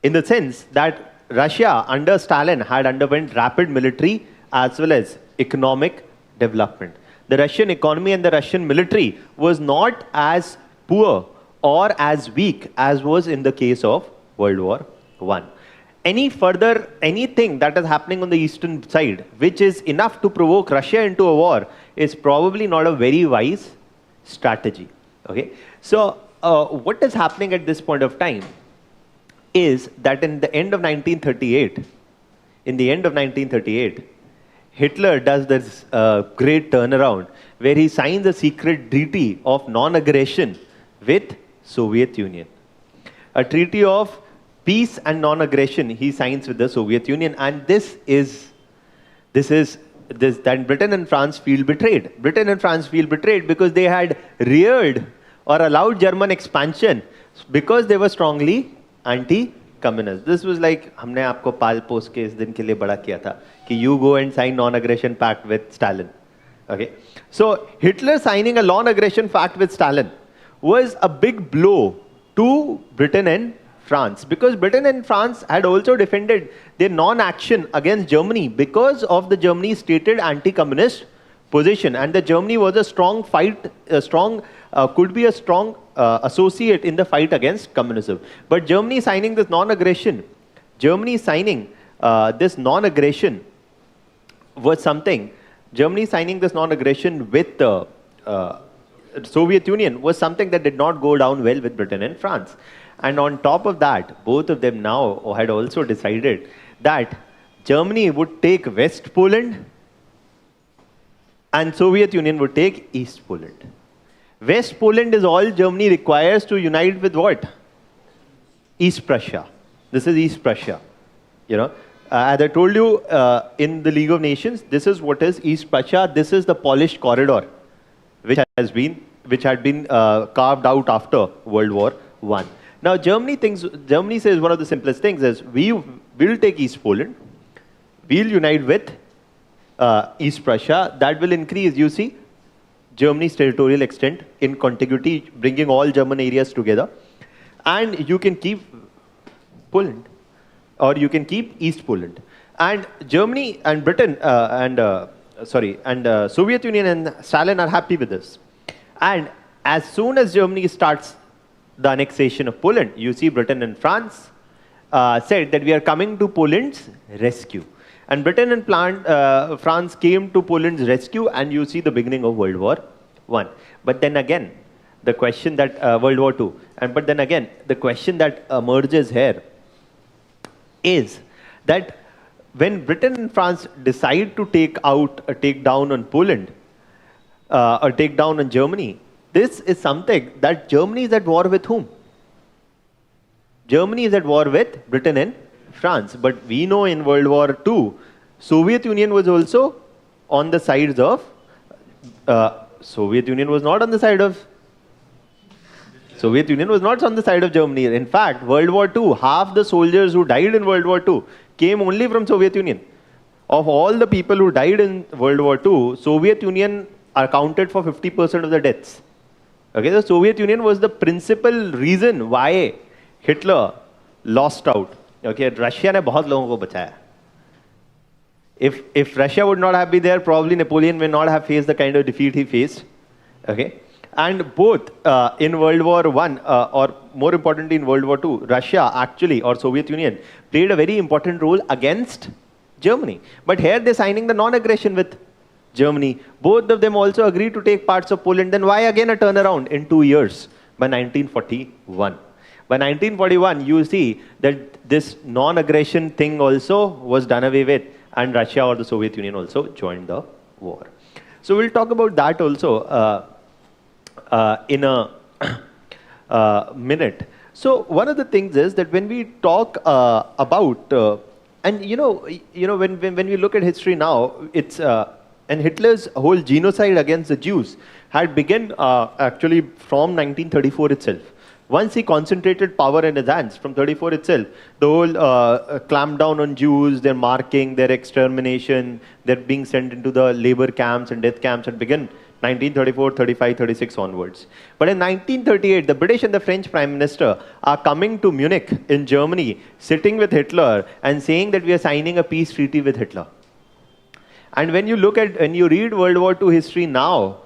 In the sense that Russia under Stalin had underwent rapid military as well as economic development. The Russian economy and the Russian military was not as poor or as weak as was in the case of World War I. Anything that is happening on the eastern side, which is enough to provoke Russia into a war, is probably not a very wise strategy. Okay, so what is happening at this point of time is that in the end of 1938, Hitler does this great turnaround where he signs a secret treaty of non-aggression with Soviet Union. A treaty of peace and non-aggression he signs with the Soviet Union, and this that Britain and France feel betrayed. Britain and France feel betrayed because they had reared or allowed German expansion because they were strongly anti-communist. This was like, हमने आपको पाल पोस के इस दिन के लिए बड़ा किया था कि you go and sign non-aggression pact with Stalin. Okay, so Hitler signing a non-aggression pact with Stalin was a big blow to Britain and France, because Britain and France had also defended their non-action against Germany because of the Germany's stated anti-communist position, and the Germany was a strong associate in the fight against communism. But Germany signing this non-aggression, was something. Germany signing this non-aggression with the Soviet Union was something that did not go down well with Britain and France. And on top of that, both of them now had also decided that Germany would take West Poland and Soviet Union would take East Poland. West Poland is all Germany requires to unite with what? East Prussia. This is East Prussia. You know, as I told you in the League of Nations, this is what is East Prussia. This is the Polish corridor, which had been carved out after World War I. Now, Germany says one of the simplest things is we will take East Poland, we'll unite with East Prussia. That will increase, you see, Germany's territorial extent in contiguity, bringing all German areas together. And you can keep Poland, or you can keep East Poland. And Germany and Britain Soviet Union and Stalin are happy with this. And as soon as Germany starts the annexation of Poland, you see Britain and France said that we are coming to Poland's rescue. And Britain and France came to Poland's rescue, and you see the beginning of World War I. But then again, the question that World War II. But then again, the question that emerges here is that when Britain and France decide to take down on Poland, or take down on Germany, this is something that Germany is at war with whom? Germany is at war with Britain and France. But we know in World War II, Soviet Union was also on the sides of, Soviet Union was not on the side of Germany. In fact, World War II, half the soldiers who died in World War II came only from Soviet Union. Of all the people who died in World War II, Soviet Union accounted for 50% of the deaths. Okay, the Soviet Union was the principal reason why Hitler lost out. Okay, Russia ने बहुत लोगों को बचाया. If Russia would not have been there, probably Napoleon may not have faced the kind of defeat he faced. Okay, and both in World War I, or more importantly in World War II, Russia actually, or Soviet Union, played a very important role against Germany. But here they're signing the non-aggression with Germany. Both of them also agreed to take parts of Poland. Then why again a turnaround in 2 years? By 1941. By 1941, you see that this non-aggression thing also was done away with, and Russia or the Soviet Union also joined the war. So we'll talk about that also in a minute. So one of the things is that when we talk about, and when we look at history now, it's and Hitler's whole genocide against the Jews had begun actually from 1934 itself. Once he concentrated power in his hands, from 34 itself, the whole clampdown on Jews, their marking, their extermination, their being sent into the labor camps and death camps had begun 1934, 35, 36 onwards. But in 1938, the British and the French Prime Minister are coming to Munich in Germany, sitting with Hitler and saying that we are signing a peace treaty with Hitler. And when you read World War II history now,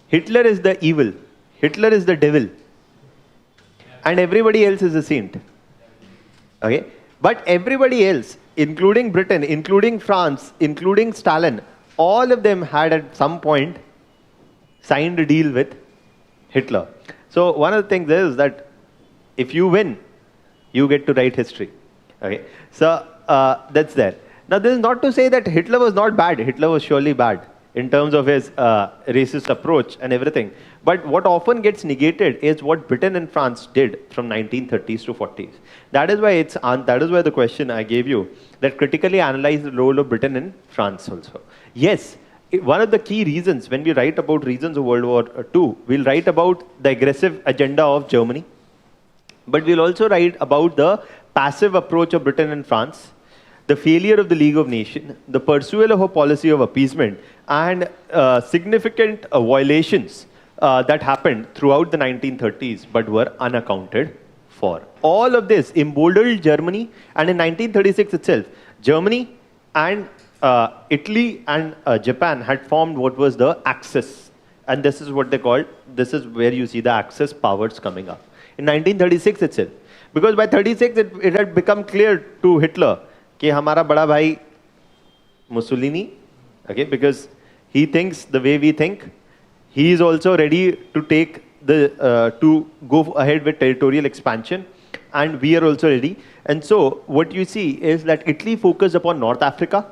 Hitler is the evil. Hitler is the devil. And everybody else is a saint. Okay? But everybody else, including Britain, including France, including Stalin, all of them had at some point signed a deal with Hitler. So one of the things is that if you win, you get to write history. Okay? So that's there. Now this is not to say that Hitler was not bad. Hitler was surely bad in terms of his racist approach and everything. But what often gets negated is what Britain and France did from 1930s to 40s. That is why that is why the question I gave you, that critically analyze the role of Britain and France also. Yes, one of the key reasons when we write about reasons of World War II, we'll write about the aggressive agenda of Germany, but we'll also write about the passive approach of Britain and France, the failure of the League of Nations, the pursuit of a policy of appeasement, and significant violations that happened throughout the 1930s but were unaccounted for. All of this emboldened Germany, and in 1936 itself, Germany and Italy and Japan had formed what was the Axis. And this is what they called, this is where you see the Axis powers coming up. In 1936 itself. Because by 36 it had become clear to Hitler कि हमारा बड़ा भाई Mussolini, okay, because he thinks the way we think, he is also ready to take to go ahead with territorial expansion, and we are also ready. And so what you see is that Italy focused upon North Africa,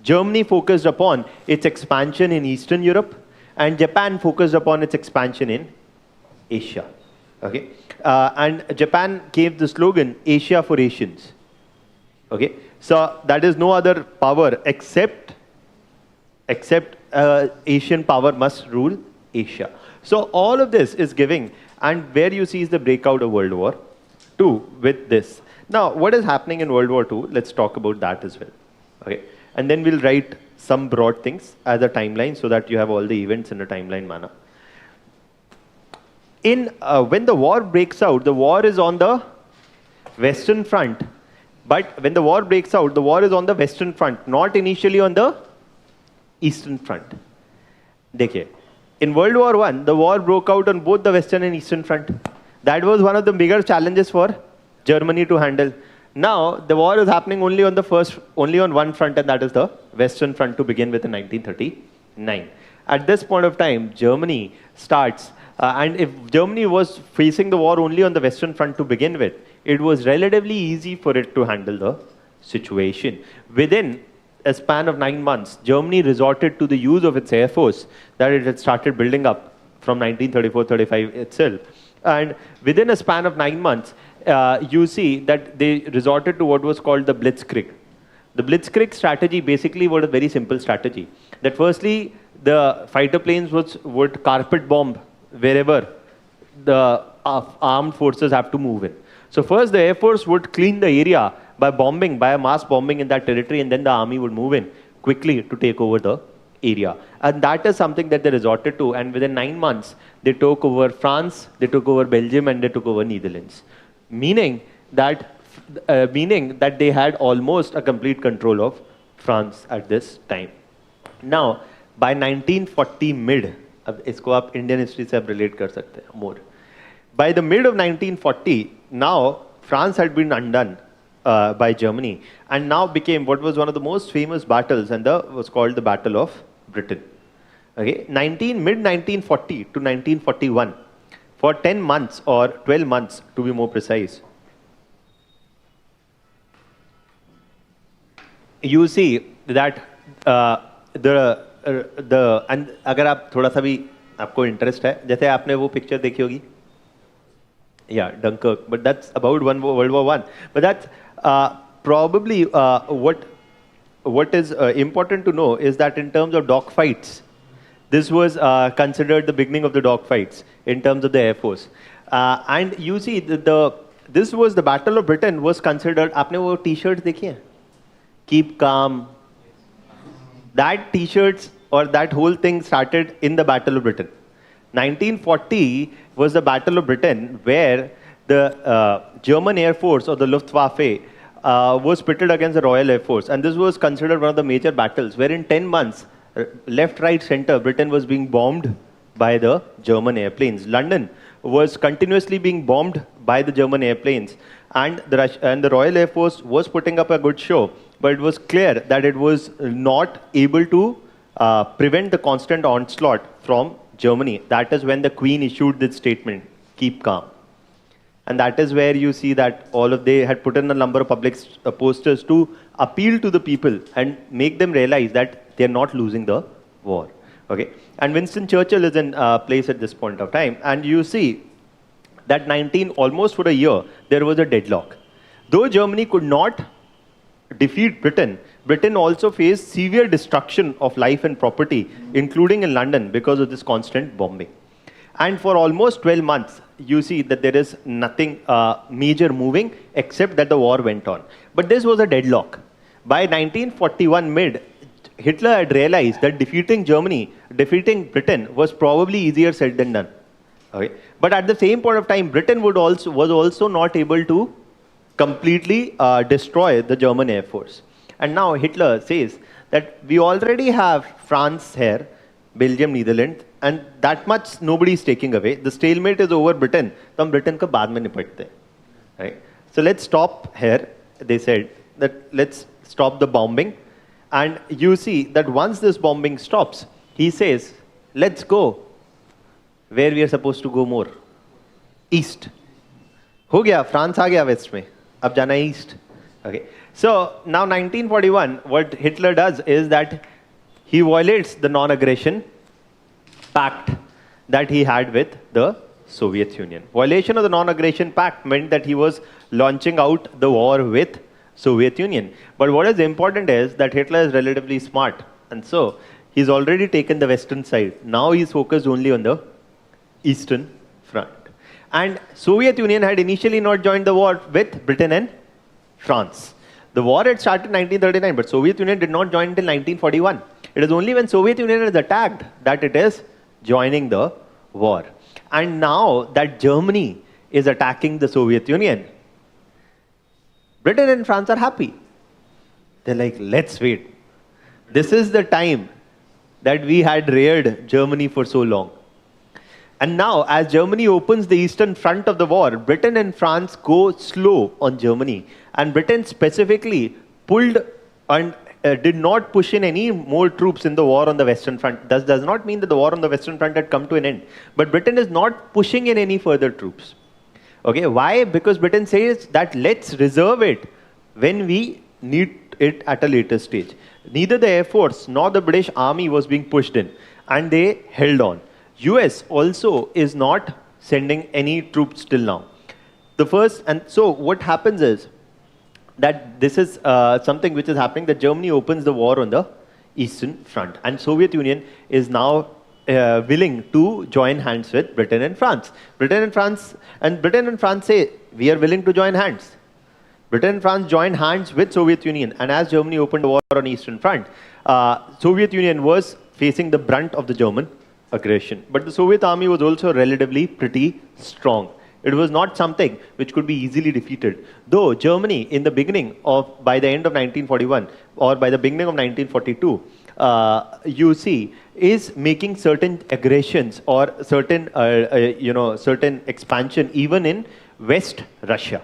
Germany focused upon its expansion in Eastern Europe, and Japan focused upon its expansion in Asia. Okay, and Japan gave the slogan Asia for Asians. Okay, so that is no other power except Asian power must rule Asia. So all of this is giving, and where you see is the breakout of World War II with this. Now, what is happening in World War II? Let's talk about that as well. Okay, and then we'll write some broad things as a timeline so that you have all the events in a timeline manner. When the war breaks out, the war is on the Western Front. But when the war breaks out, the war is on the Western Front, not initially on the Eastern Front. Dekhiye, in World War I, the war broke out on both the Western and Eastern Front. That was one of the bigger challenges for Germany to handle. Now, the war is happening only on one front, and that is the Western Front to begin with in 1939. At this point of time, Germany starts, and if Germany was facing the war only on the Western Front to begin with, it was relatively easy for it to handle the situation. Within a span of 9 months, Germany resorted to the use of its air force that it had started building up from 1934-35 itself. And within a span of 9 months, you see that they resorted to what was called the Blitzkrieg. The Blitzkrieg strategy basically was a very simple strategy. That firstly, the fighter planes would carpet bomb wherever the armed forces have to move in. So first the Air Force would clean the area by a mass bombing in that territory, and then the army would move in quickly to take over the area. And that is something that they resorted to, and within 9 months, they took over France, they took over Belgium, and they took over Netherlands. Meaning that they had almost a complete control of France at this time. Now, by 1940 mid, इसको आप Indian history से आप relate कर सकते हैं more. By the mid of 1940, now France had been undone by Germany, and now became what was one of the most famous battles, and was called the Battle of Britain. Okay, mid 1940 to 1941, for 10 months or 12 months to be more precise. You see that and अगर आप थोड़ा सा भी आपको interest है, जैसे आपने वो पिक्चर देखी होगी, yeah, Dunkirk, but that's about World War I. But that's probably what is important to know is that in terms of dogfights, this was considered the beginning of the dogfights in terms of the Air Force. And you see, this was the Battle of Britain was considered, आपने वो T-shirts देखी हैं? Keep calm. That T-shirts or that whole thing started in the Battle of Britain. 1940 was the Battle of Britain, where the German Air Force or the Luftwaffe was pitted against the Royal Air Force. And this was considered one of the major battles, where in 10 months, left, right, center, Britain was being bombed by the German airplanes. London was continuously being bombed by the German airplanes. and the Royal Air Force was putting up a good show, but it was clear that it was not able to prevent the constant onslaught from Germany. That is when the Queen issued this statement, keep calm. And that is where you see that they had put in a number of public posters to appeal to the people and make them realize that they're not losing the war. Okay. And Winston Churchill is in place at this point of time. And you see that almost for a year, there was a deadlock. Though Germany could not defeat Britain, Britain also faced severe destruction of life and property, including in London, because of this constant bombing. And for almost 12 months, you see that there is nothing major moving except that the war went on. But this was a deadlock. By 1941 mid, Hitler had realized that defeating Britain was probably easier said than done. Okay. But at the same point of time, Britain was also not able to completely destroy the German Air Force. And now Hitler says that we already have France here, Belgium, Netherlands, and that much nobody is taking away. The stalemate is over Britain. तो हम Britain को बाद में निपटते हैं. Right? So let's stop here. They said that let's stop the bombing. And you see that once this bombing stops, he says, let's go where we are supposed to go more. East. हो गया, France आ गया west में. अब जाना east. Okay. So now 1941, what Hitler does is that he violates the non-aggression pact that he had with the Soviet Union. Violation of the non-aggression pact meant that he was launching out the war with Soviet Union. But what is important is that Hitler is relatively smart. And so he's already taken the western side. Now he's focused only on the eastern front. And Soviet Union had initially not joined the war with Britain and France. The war had started in 1939, but Soviet Union did not join until 1941. It is only when Soviet Union is attacked that it is joining the war. And now that Germany is attacking the Soviet Union, Britain and France are happy. They're like, let's wait. This is the time that we had reared Germany for so long. And now, as Germany opens the eastern front of the war, Britain and France go slow on Germany. And Britain specifically pulled and did not push in any more troops in the war on the western front. That does not mean that the war on the western front had come to an end. But Britain is not pushing in any further troops. Okay, why? Because Britain says that let's reserve it when we need it at a later stage. Neither the Air Force nor the British Army was being pushed in. And they held on. US also is not sending any troops till now. So what happens is that this is something which is happening, that Germany opens the war on the eastern front. And Soviet Union is now willing to join hands with Britain and France. Britain and France say, we are willing to join hands. Britain and France joined hands with Soviet Union. And as Germany opened the war on eastern front, Soviet Union was facing the brunt of the German aggression. But the Soviet army was also relatively pretty strong. It was not something which could be easily defeated. Though Germany, by the end of 1941 or by the beginning of 1942, you see, is making certain aggressions or certain, certain expansion even in West Russia.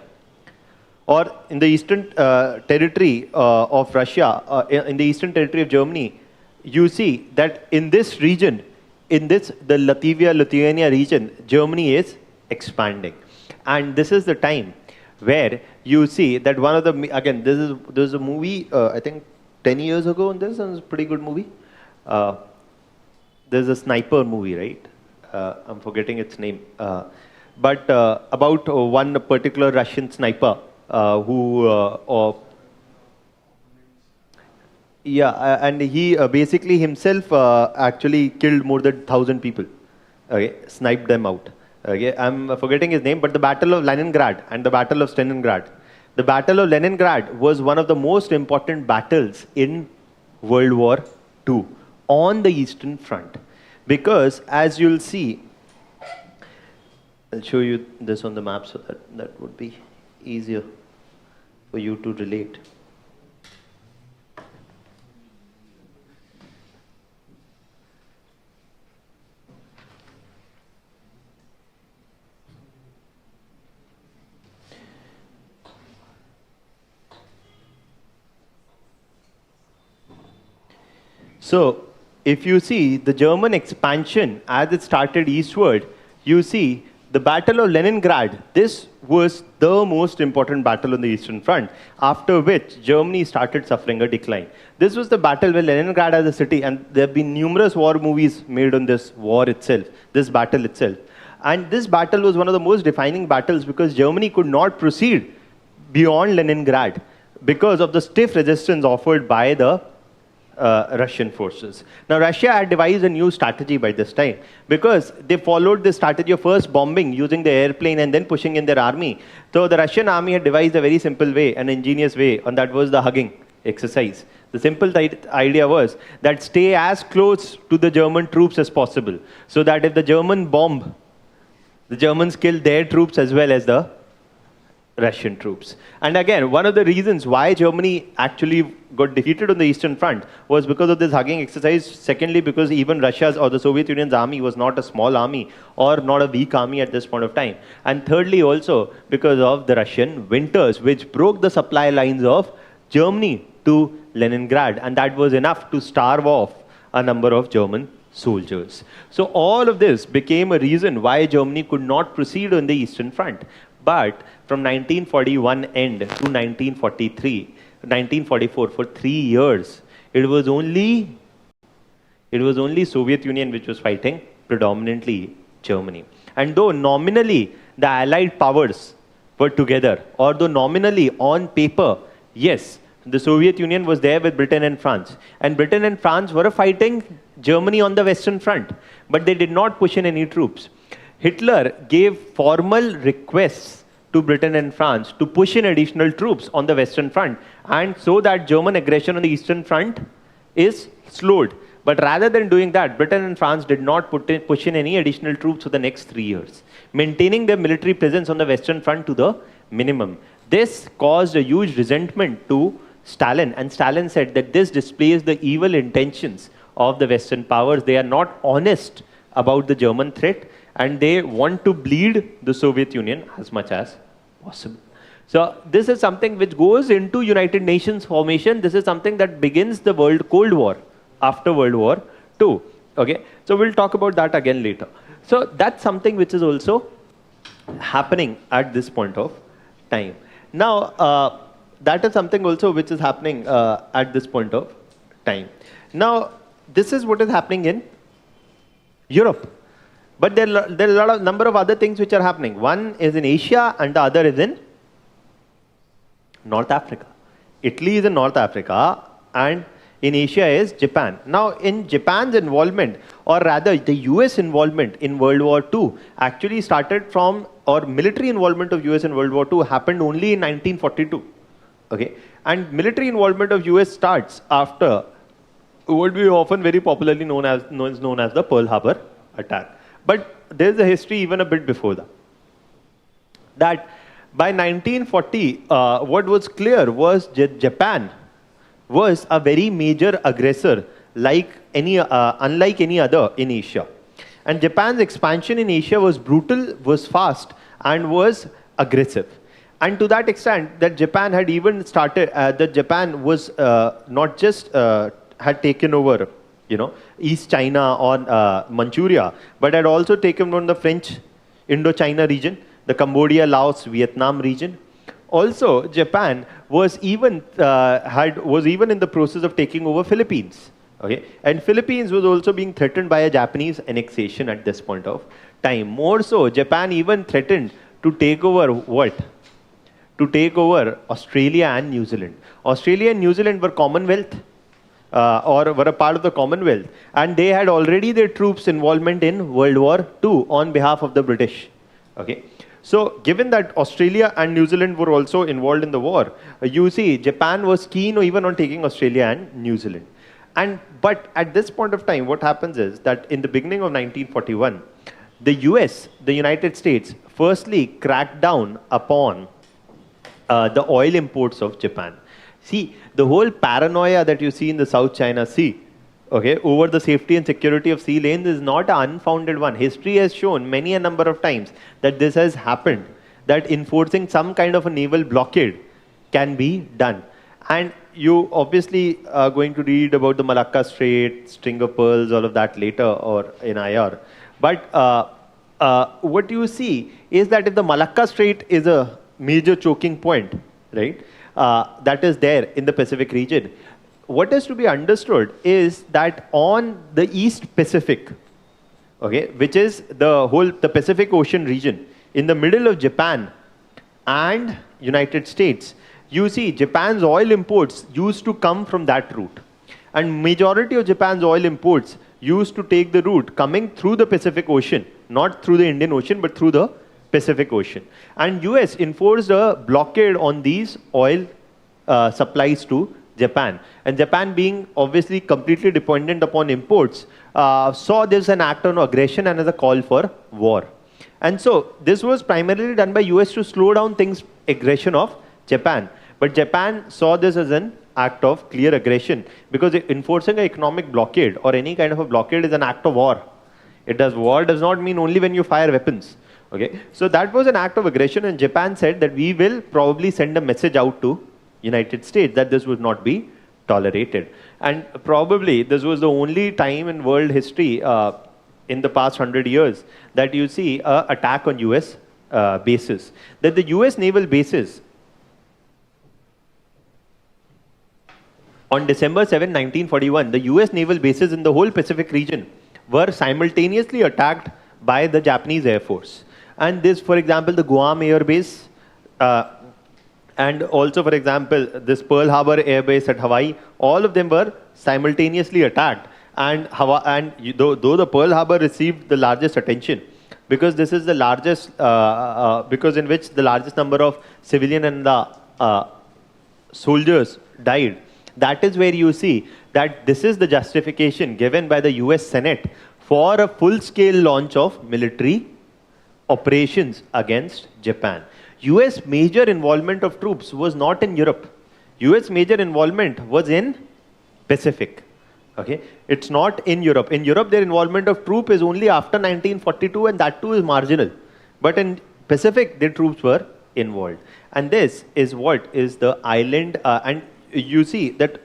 Or in the eastern territory of Russia, in the eastern territory of Germany, you see that in this region, the Latvia-Lithuania region, Germany is expanding. And this is the time where you see that one of the, again, there's a movie, I think 10 years ago, and this is a pretty good movie. There's a sniper movie, right? I'm forgetting its name. But about one particular Russian sniper and he basically himself actually killed more than 1,000 people. Okay, sniped them out. Okay, I'm forgetting his name, but the Battle of Leningrad and the Battle of Stalingrad. The Battle of Leningrad was one of the most important battles in World War II on the Eastern Front. Because as you'll see, I'll show you this on the map so that would be easier for you to relate. So if you see the German expansion as it started eastward, you see the Battle of Leningrad. This was the most important battle on the Eastern Front, after which Germany started suffering a decline. This was the battle where Leningrad as a city, and there have been numerous war movies made on this war itself, this battle itself. And this battle was one of the most defining battles because Germany could not proceed beyond Leningrad because of the stiff resistance offered by the Russian forces. Now, Russia had devised a new strategy by this time because they followed the strategy of first bombing using the airplane and then pushing in their army. So the Russian army had devised a very simple way, an ingenious way, and that was the hugging exercise. The simple idea was that stay as close to the German troops as possible so that if the German bomb, the Germans kill their troops as well as the Russian troops. And again, one of the reasons why Germany actually got defeated on the Eastern Front was because of this hugging exercise. Secondly, because even Russia's or the Soviet Union's army was not a small army or not a weak army at this point of time. And thirdly, also because of the Russian winters, which broke the supply lines of Germany to Leningrad. And that was enough to starve off a number of German soldiers. So all of this became a reason why Germany could not proceed on the Eastern Front. But from 1941 end to 1944, for 3 years, it was only Soviet Union which was fighting, predominantly Germany. And though nominally the Allied powers were together, or though nominally on paper, yes, the Soviet Union was there with Britain and France. And Britain and France were fighting Germany on the Western Front, but they did not push in any troops. Hitler gave formal requests to Britain and France to push in additional troops on the Western Front, and so that German aggression on the Eastern Front is slowed. But rather than doing that, Britain and France did not push in any additional troops for the next 3 years, maintaining their military presence on the Western Front to the minimum. This caused a huge resentment to Stalin, and Stalin said that this displays the evil intentions of the Western powers. They are not honest about the German threat, and they want to bleed the Soviet Union as much as possible. So this is something which goes into United Nations formation. This is something that begins the Cold War after World War II. Okay, so we'll talk about that again later. So that's something which is also happening at this point of time. Now, that is something also which is happening at this point of time. Now, this is what is happening in Europe. But there are a lot of number of other things which are happening. One is in Asia and the other is in North Africa. Italy is in North Africa and in Asia is Japan. Now in Japan's involvement, or rather the US involvement in World War II actually started from, or military involvement of US in World War II happened only in 1942. Okay, and military involvement of US starts after what we often very popularly known as the Pearl Harbor attack. But there is a history even a bit before that. That by 1940, what was clear was that Japan was a very major aggressor, unlike any other in Asia. And Japan's expansion in Asia was brutal, was fast, and was aggressive. And to that extent, that Japan had even started, that Japan was not just had taken over, East China or Manchuria, but had also taken on the French Indochina region, the Cambodia, Laos, Vietnam region. Also, Japan was even in the process of taking over Philippines. Okay, and Philippines was also being threatened by a Japanese annexation at this point of time. More so, Japan even threatened to take over what? To take over Australia and New Zealand. Australia and New Zealand were Commonwealth. Or were a part of the Commonwealth, and they had already their troops involvement in World War II on behalf of the British. Okay, so given that Australia and New Zealand were also involved in the war, you see Japan was keen even on taking Australia and New Zealand. But at this point of time, what happens is that in the beginning of 1941, the US, the United States, firstly cracked down upon the oil imports of Japan. See, the whole paranoia that you see in the South China Sea, okay, over the safety and security of sea lanes is not an unfounded one. History has shown many a number of times that this has happened, that enforcing some kind of a naval blockade can be done. And you obviously are going to read about the Malacca Strait, String of Pearls, all of that later or in IR. But what you see is that if the Malacca Strait is a major choking point, right, that is there in the Pacific region, what is to be understood is that on the East Pacific, okay, which is the Pacific Ocean region, in the middle of Japan and United States, you see Japan's oil imports used to come from that route. And majority of Japan's oil imports used to take the route coming through the Pacific Ocean, not through the Indian Ocean, but through the Pacific Ocean. And US enforced a blockade on these oil supplies to Japan. And Japan, being obviously completely dependent upon imports, saw this an act of aggression and as a call for war. And so this was primarily done by US to slow down things, aggression of Japan. But Japan saw this as an act of clear aggression, because enforcing an economic blockade or any kind of a blockade is an act of war. War does not mean only when you fire weapons. Okay, so that was an act of aggression, and Japan said that we will probably send a message out to United States that this would not be tolerated. And probably this was the only time in world history in the past 100 years that you see an attack on US bases. That the US naval bases on December 7, 1941, the US naval bases in the whole Pacific region were simultaneously attacked by the Japanese Air Force. And this, for example, the Guam Air Base, and also, for example, this Pearl Harbor Air Base at Hawaii, all of them were simultaneously attacked. And though the Pearl Harbor received the largest attention, because this is the largest, because in which the largest number of civilian and the soldiers died, that is where you see that this is the justification given by the US Senate for a full-scale launch of military operations against Japan. US major involvement of troops was not in Europe. US major involvement was in Pacific. Okay, it's not in Europe. In Europe, their involvement of troop is only after 1942, and that too is marginal. But in Pacific, their troops were involved. And this is what is the island, and you see that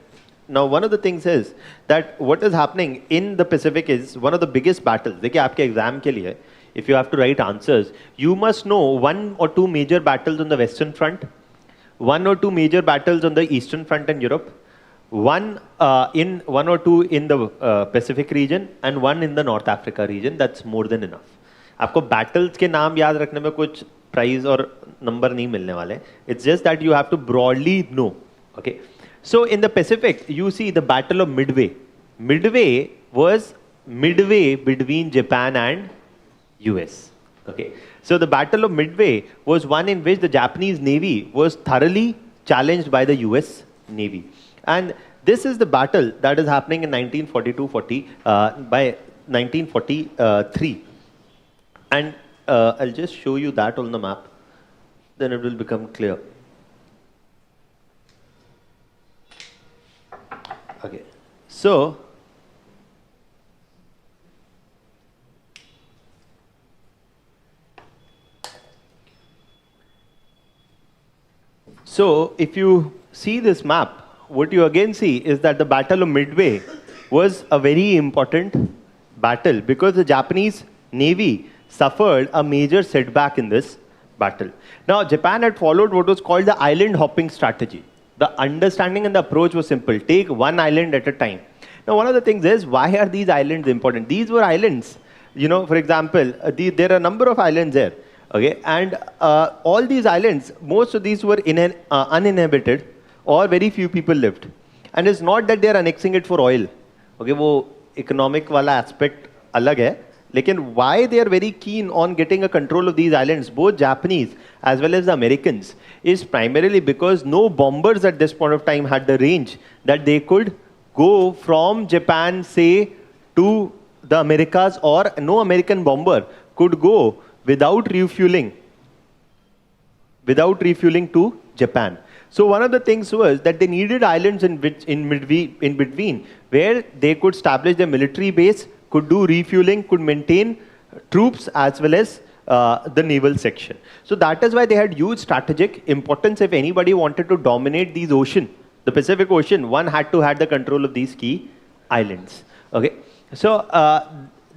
now one of the things is that what is happening in the Pacific is one of the biggest battles. देखिए आपके exam के लिए, if you have to write answers, you must know 1 or 2 major battles on the Western Front, 1 or 2 major battles on the Eastern Front in Europe, 1 or 2 in the Pacific region, and 1 in the North Africa region. That's more than enough. आपको battles के नाम याद रखने में कुछ prize और number नहीं मिलने वाले. It's just that you have to broadly know. Okay. So in the Pacific, you see the Battle of Midway. Midway was midway between Japan and US. Okay. So the Battle of Midway was one in which the Japanese Navy was thoroughly challenged by the US Navy. And this is the battle that is happening in 1942-40, by 1943. And I'll just show you that on the map. Then it will become clear. Okay. So, if you see this map, what you again see is that the Battle of Midway was a very important battle because the Japanese Navy suffered a major setback in this battle. Now, Japan had followed what was called the island hopping strategy. The understanding and the approach was simple. Take one island at a time. Now, one of the things is, why are these islands important? These were islands. You know, for example, there are a number of islands there. Okay, and all these islands, most of these were uninhabited, or very few people lived. And it's not that they are annexing it for oil. Okay, वो economic वाला aspect अलग है. Lekin why they are very keen on getting a control of these islands, both Japanese as well as the Americans, is primarily because no bombers at this point of time had the range that they could go from Japan, say, to the Americas, or no American bomber could go without refueling to Japan. So one of the things was that they needed islands in between where they could establish their military base, could do refueling, could maintain troops as well as the naval section. So that is why they had huge strategic importance if anybody wanted to dominate these ocean the Pacific Ocean, one had to have the control of these key islands. Okay, so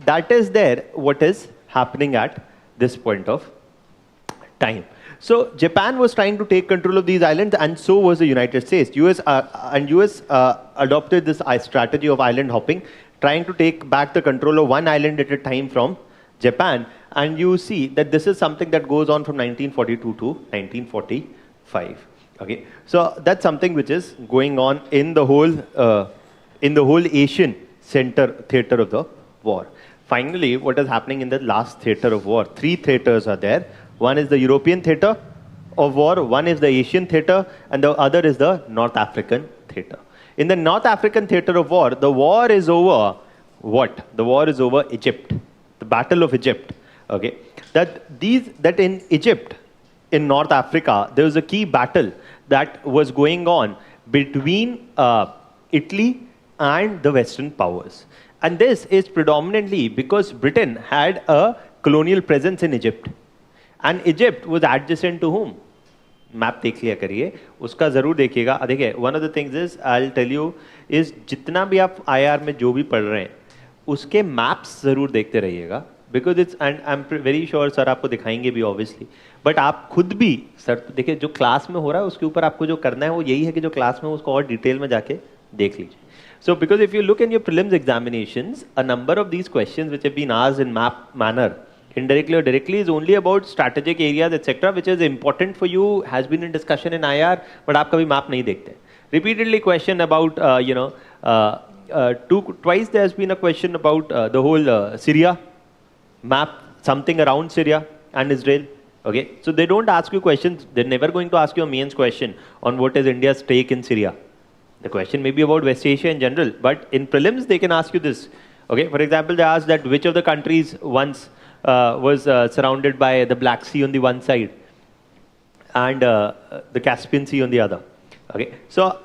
that is there. What is happening at this point of time? So Japan was trying to take control of these islands, and so was the United States. US adopted this strategy of island hopping, trying to take back the control of one island at a time from Japan. And you see that this is something that goes on from 1942 to 1945. Okay, so that's something which is going on in the whole Asian theater of the war. Finally, what is happening in the last theater of war? Three theaters are there. One is the European theater of war, one is the Asian theater, and the other is the North African theater. In the North African theater of war, the war is over what? The war is over Egypt, the Battle of Egypt. Okay, that in Egypt, in North Africa, there was a key battle that was going on between Italy and the Western powers. And this is predominantly because Britain had a colonial presence in Egypt. And Egypt was adjacent to whom? Map देख लिया करिए, उसका जरूर देखिएगा. देखिए, one of the things is, I'll tell you, is जितना भी आप IR में जो भी पढ़ रहे हैं, उसके maps जरूर देखते रहिएगा. Because it's, and I'm very sure sir आपको दिखाएंगे भी obviously. But आप खुद भी सर देखिए जो क्लास में हो रहा है उसके ऊपर आपको जो करना है वो यही है कि जो क्लास में उसको और डिटेल में जाके देख लीजिए. So because if you look in your prelims examinations, a number of these questions which have been asked in map manner, indirectly or directly, is only about strategic areas, etc., which is important for you, has been in discussion in IR, but आप कभी map नहीं देखते. Repeatedly question about, twice there has been a question about the whole Syria map, something around Syria and Israel. Okay, so they don't ask you questions. They're never going to ask you a mains question on what is India's stake in Syria. The question may be about West Asia in general, but in prelims they can ask you this. Okay, for example, they asked that which of the countries once was surrounded by the Black Sea on the one side and the Caspian Sea on the other. Okay, so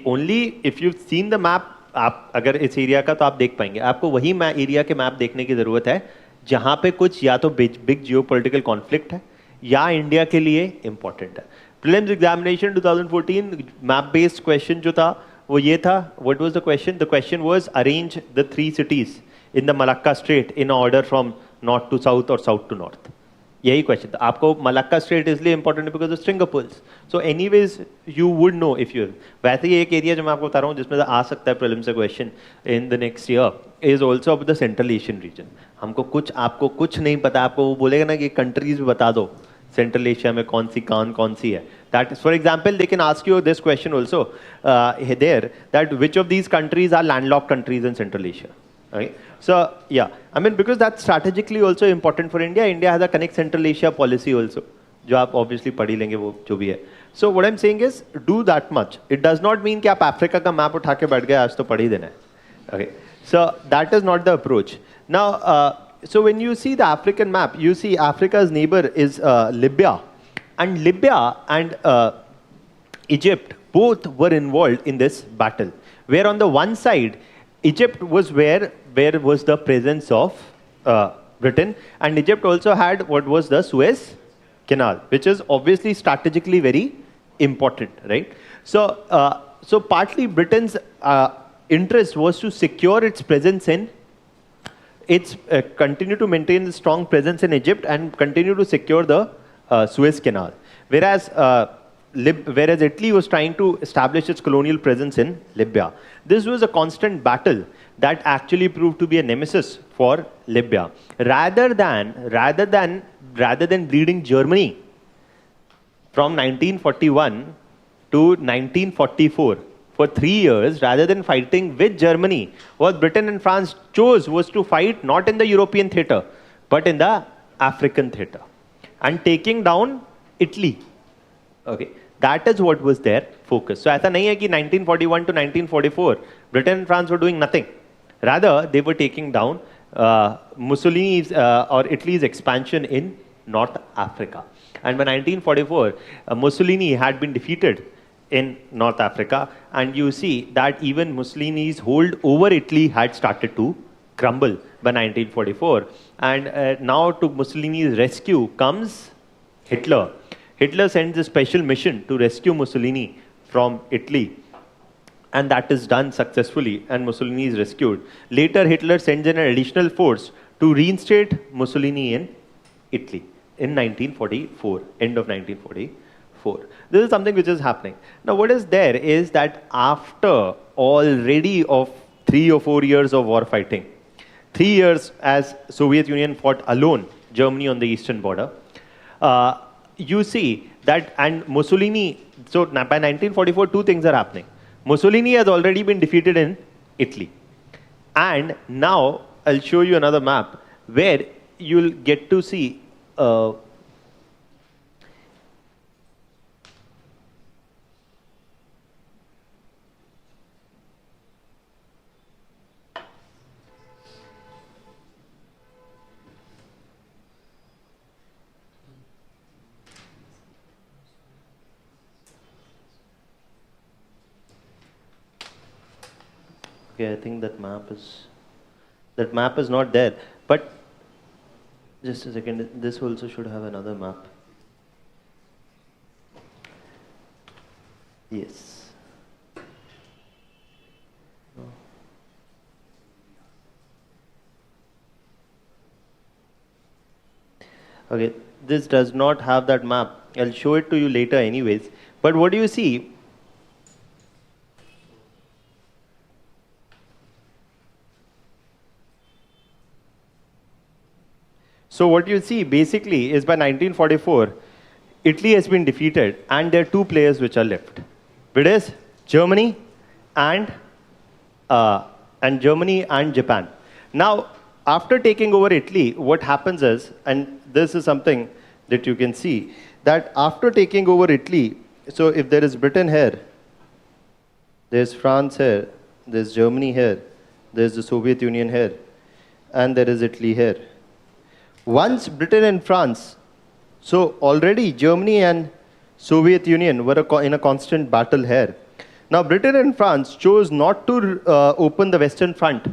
only if you've seen the map, आप अगर इस area का तो आप देख पाएंगे. आपको वही एरिया के मैप देखने की जरूरत है जहां पे कुछ या तो बिग जियोपॉलिटिकल कॉन्फ्लिक्ट है या इंडिया के लिए इंपॉर्टेंट है. Prelims examination 2014 map based question जो था वो ये था. What was the question? The question was arrange the 3 cities in the Malacca Strait in order from north to south or south to north. यही question था. आपको Malacca strait इसलिए important because of string of pulls. So anyways you would know if you. वैसे ही एक area जो मैं आपको बता रहा हूँ जिसमें आ सकता है प्रीलिम्स से question in the next year is also of the central Asian region. आपको कुछ नहीं पता, आपको वो बोलेगा ना कि कंट्रीज बता दो सेंट्रल एशिया में कौन सी है. That is, for example, they can ask you this question also there, that which of these countries are landlocked countries in Central Asia. Okay? So yeah, I mean because that's strategically also important for India. India has a connect Central Asia policy also, जो आप obviously पढ़ी लेंगे वो जो भी है. So what I'm saying is do that much. It does not mean कि आप अफ्रीका का मैप उठा के बैठ गए आज तो पढ़ ही देना है. Okay, so that is not the approach. Now, so when you see the African map, you see Africa's neighbor is Libya. And Libya and Egypt both were involved in this battle. Where on the one side, Egypt was where was the presence of Britain, and Egypt also had what was the Suez Canal, which is obviously strategically very important, right? So, so partly Britain's interest was to secure its presence in, continue to maintain the strong presence in Egypt and continue to secure the Suez Canal, whereas Italy was trying to establish its colonial presence in Libya. This was a constant battle that actually proved to be a nemesis for Libya. Rather than bleeding Germany from 1941 to 1944 for 3 years, rather than fighting with Germany, what Britain and France chose was to fight not in the European theater, but in the African theater, and taking down Italy. Okay, that is what was their focus. So ऐसा नहीं है कि 1941 to 1944 Britain and France were doing nothing. Rather, they were taking down Mussolini's or Italy's expansion in North Africa. And by 1944, Mussolini had been defeated in North Africa, and you see that even Mussolini's hold over Italy had started to crumble by 1944. And now to Mussolini's rescue comes Hitler. Hitler sends a special mission to rescue Mussolini from Italy. and that is done successfully, and Mussolini is rescued. Later, Hitler sends in an additional force to reinstate Mussolini in Italy in 1944, end of 1944. This is something which is happening. Now, what is there is that after already of 3 or 4 years of war fighting, 3 years as Soviet Union fought alone, Germany on the eastern border, you see that, and Mussolini, so by 1944, two things are happening. Mussolini has already been defeated in Italy. And now I'll show you another map where you'll get to see okay, I think that map is not there. But just a second, this also should have another map. Yes. No. Okay, this does not have that map. I'll show it to you later anyways. But what do you see? So what you see basically is by 1944, Italy has been defeated and there are two players which are left. It is Germany and Japan. Now, after taking over Italy, what happens is, and this is something that you can see, that after taking over Italy, so if there is Britain here, there's France here, there's Germany here, there's the Soviet Union here, and there is Italy here. Once Britain and France, so already Germany and Soviet Union were in a constant battle here. Now Britain and France chose not to open the Western Front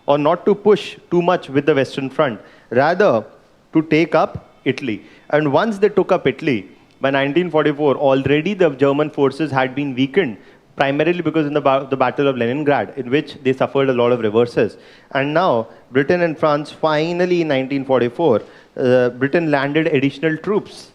or not to push too much with the Western Front, rather to take up Italy. And once they took up Italy, by 1944, already the German forces had been weakened, primarily because in the Battle of Leningrad, in which they suffered a lot of reverses. And now, Britain and France, finally in 1944, Britain landed additional troops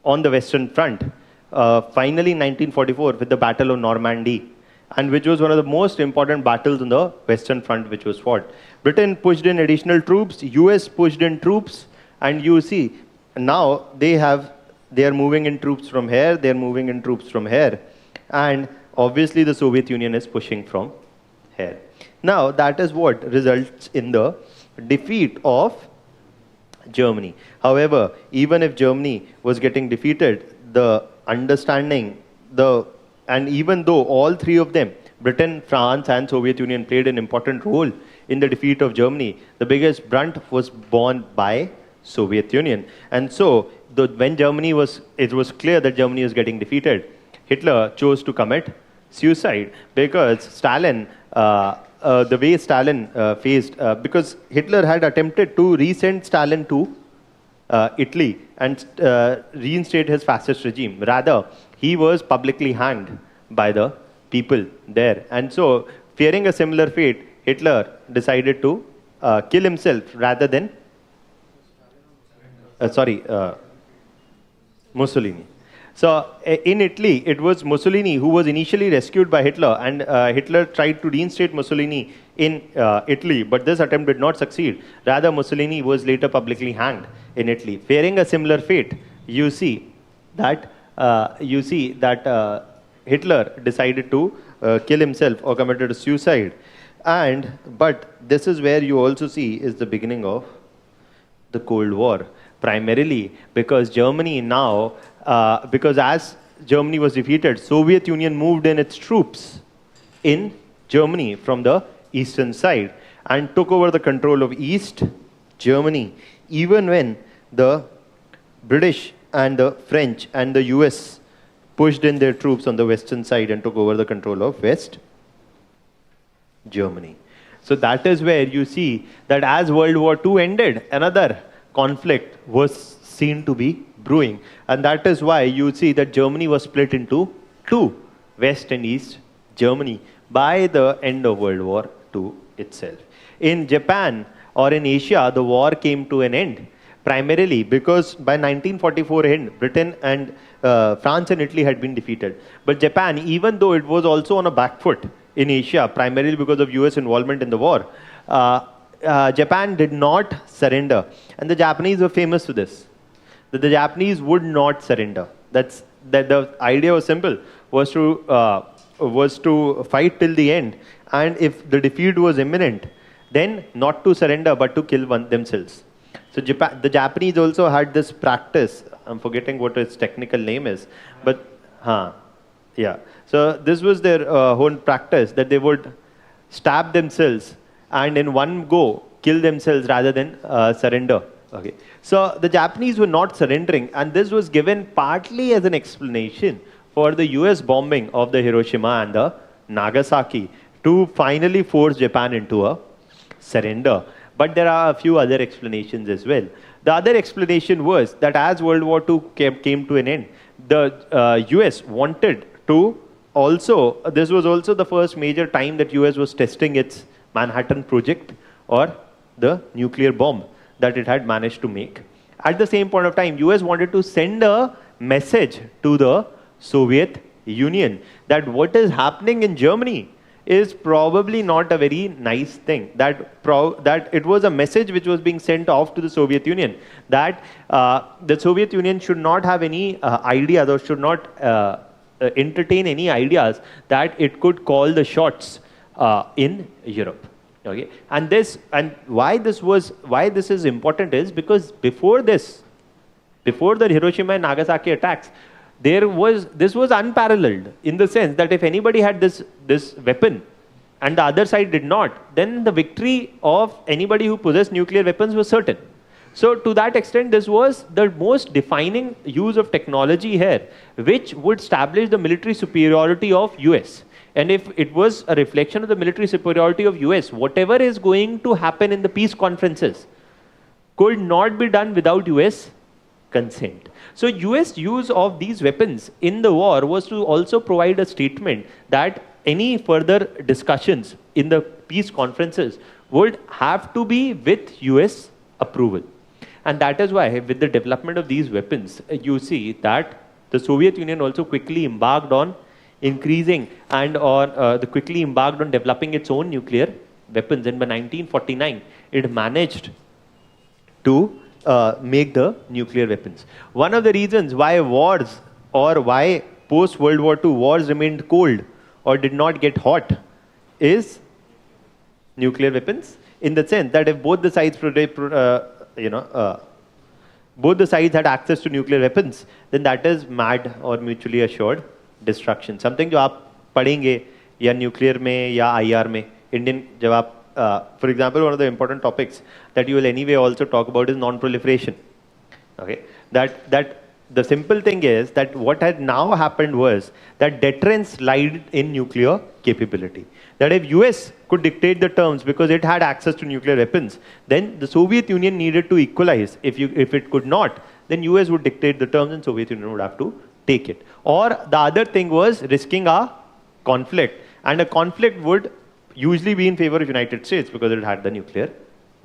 on the Western Front, finally in 1944 with the Battle of Normandy, and which was one of the most important battles on the Western Front which was fought. Britain pushed in additional troops, US pushed in troops, and you see, now they are moving in troops from here, they are moving in troops from here, and obviously the Soviet Union is pushing from here. Now that is what results in the defeat of Germany. However, even if Germany was getting defeated, the understanding, and even though all three of them, Britain, France and Soviet Union played an important role in the defeat of Germany, the biggest brunt was borne by Soviet Union. And so when it was clear that Germany was getting defeated, Hitler chose to commit suicide because Stalin, the way Stalin faced, because Hitler had attempted to resend Stalin to Italy and reinstate his fascist regime. Rather, he was publicly hanged by the people there. And so, fearing a similar fate, Hitler decided to kill himself rather than, Mussolini. So in Italy, it was Mussolini who was initially rescued by Hitler, and Hitler tried to reinstate Mussolini in Italy, but this attempt did not succeed. Rather, Mussolini was later publicly hanged in Italy. Fearing a similar fate, you see that Hitler decided to kill himself or committed suicide. But this is where you also see is the beginning of the Cold War, primarily because Germany now, because as Germany was defeated, Soviet Union moved in its troops in Germany from the eastern side and took over the control of East Germany, even when the British and the French and the US pushed in their troops on the western side and took over the control of West Germany. So that is where you see that as World War II ended, another conflict was seen to be brewing. And that is why you see that Germany was split into two, West and East Germany, by the end of World War II itself. In Japan or in Asia, the war came to an end primarily because by 1944 end, Britain and France and Italy had been defeated. But Japan, even though it was also on a back foot in Asia, primarily because of US involvement in the war, Japan did not surrender. And the Japanese were famous for this, that the Japanese would not surrender. That the idea was simple, was to fight till the end, and if the defeat was imminent, then not to surrender but to kill themselves. So the Japanese also had this practice. I'm forgetting what its technical name is, but yeah. So this was their whole practice, that they would stab themselves and in one go kill themselves rather than surrender. Okay. So the Japanese were not surrendering, and this was given partly as an explanation for the US bombing of the Hiroshima and the Nagasaki to finally force Japan into a surrender. But there are a few other explanations as well. The other explanation was that as World War II came to an end, the US wanted to also, this was also the first major time that US was testing its Manhattan Project, or the nuclear bomb that it had managed to make. At the same point of time, US wanted to send a message to the Soviet Union that what is happening in Germany is probably not a very nice thing. That it was a message which was being sent off to the Soviet Union, that the Soviet Union should not have any ideas, or should not entertain any ideas that it could call the shots in Europe. Okay, and why this is important is because before the Hiroshima and Nagasaki attacks, this was unparalleled in the sense that if anybody had this weapon and the other side did not, then the victory of anybody who possessed nuclear weapons was certain. So to that extent, this was the most defining use of technology here, which would establish the military superiority of US. And if it was a reflection of the military superiority of US, whatever is going to happen in the peace conferences could not be done without US consent. So US use of these weapons in the war was to also provide a statement that any further discussions in the peace conferences would have to be with US approval. And that is why with the development of these weapons, you see that the Soviet Union also quickly embarked on increasing quickly embarked on developing its own nuclear weapons. And by 1949, it managed to make the nuclear weapons. One of the reasons why wars, or why post-World War II wars remained cold or did not get hot, is nuclear weapons, in the sense that if both the sides both the sides had access to nuclear weapons, then that is mad or mutually assured destruction. Something जो आप पढ़ेंगे या nuclear में या IR में, Indian जब आप for example, one of the important topics that you will anyway also talk about is non-proliferation. Okay, that the simple thing is that what had now happened was that deterrence lied in nuclear capability. That if US could dictate the terms because it had access to nuclear weapons, then the Soviet Union needed to equalize. If it could not, then US would dictate the terms and Soviet Union would have to take it. Or the other thing was risking a conflict, and a conflict would usually be in favor of United States because it had the nuclear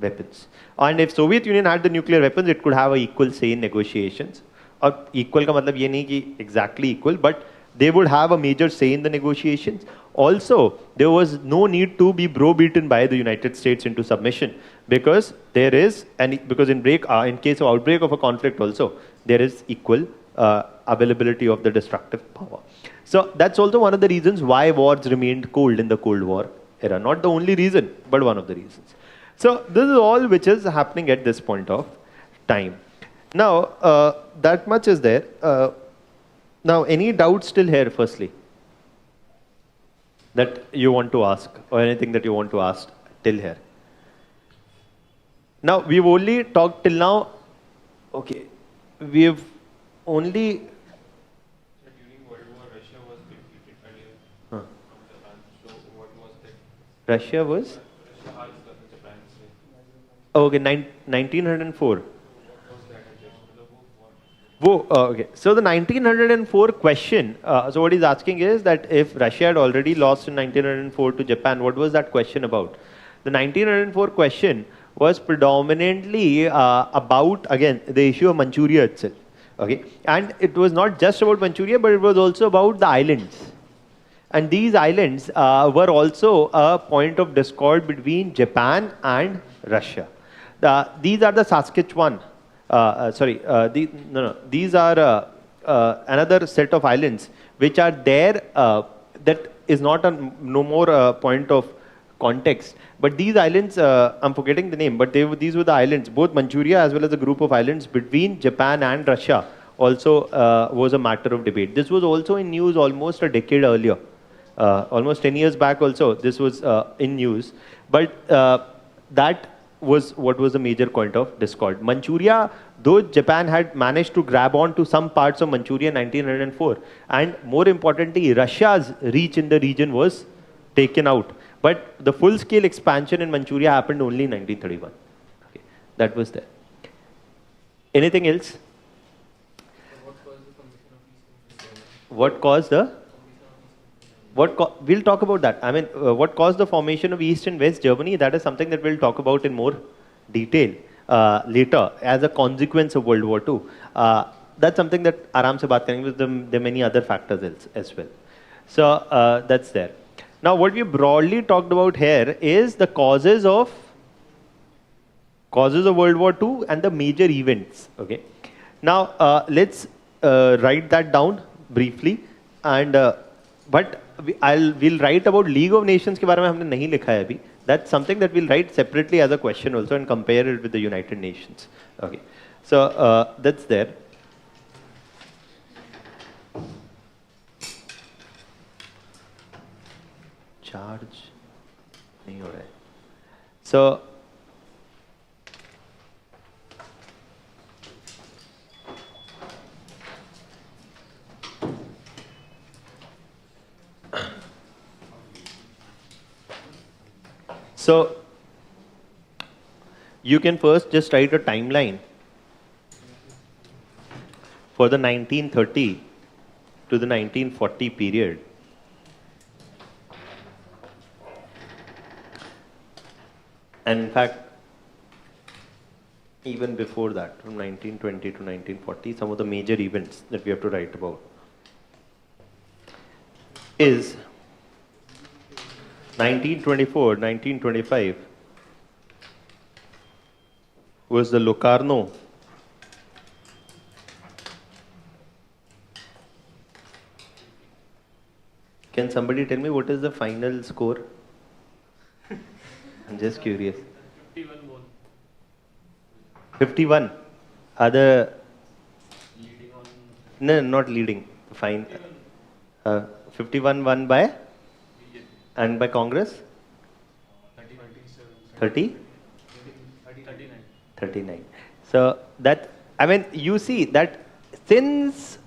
weapons. And if Soviet Union had the nuclear weapons, it could have an equal say in negotiations. Or equal का मतलब ये नहीं कि exactly equal, but they would have a major say in the negotiations. Also, there was no need to be browbeaten by the United States into submission, because there is, and because in case of outbreak of a conflict also, there is equal availability of the destructive power. So that's also one of the reasons why wars remained cold in the Cold War era. Not the only reason, but one of the reasons. So this is all which is happening at this point of time. Now, that much is there. Now, any doubts still here, firstly, that you want to ask, or anything that you want to ask till here? Now, we've only talked till now, okay, we've only... During World War, Russia was defeated earlier Huh. from Japan. So what was that? Russia was? Russia has Japan. Oh, okay, 1904. What was that? Whoa, okay. So the 1904 question, so what he's asking is that if Russia had already lost in 1904 to Japan, what was that question about? The 1904 question was predominantly about, again, the issue of Manchuria itself. Okay, and it was not just about Manchuria, but it was also about the islands. And these islands were also a point of discord between Japan and Russia. These are the Saskatchewan. These are another set of islands which are there. That is not a no more point of context. But these islands, I'm forgetting the name, but these were the islands, both Manchuria as well as a group of islands between Japan and Russia. Also was a matter of debate. This was also in news almost a decade earlier. Almost 10 years back also, this was in news. But that was what was the major point of discord. Manchuria, though Japan had managed to grab on to some parts of Manchuria in 1904, and more importantly, Russia's reach in the region was taken out. But the full-scale expansion in Manchuria happened only in 1931. Okay, that was there. Anything else? What caused the we'll talk about that. I mean, what caused the formation of East and West Germany? That is something that we'll talk about in more detail later as a consequence of World War II. That's something that Aram se baat karenge, because there are many other factors as well. So that's there. Now, what we broadly talked about here is the causes of World War II and the major events. Okay. Now, let's write that down briefly, and but we'll write about League of Nations के बारे में हमने नहीं लिखा है अभी. That's something that we'll write separately as a question also and compare it with the United Nations. Okay, so that's there. Charge नहीं हो रहा है. So So you can first just write a timeline for the 1930 to the 1940 period. And in fact, even before that, from 1920 to 1940, some of the major events that we have to write about is 1924, 1925 was the Locarno Can somebody tell me what is the final score? I'm just curious. 51 won. 51. Are the Leading on. no, not leading. Fine. 51 won by BJP. and by Congress 30. 39. 39. So that, I mean, you see that since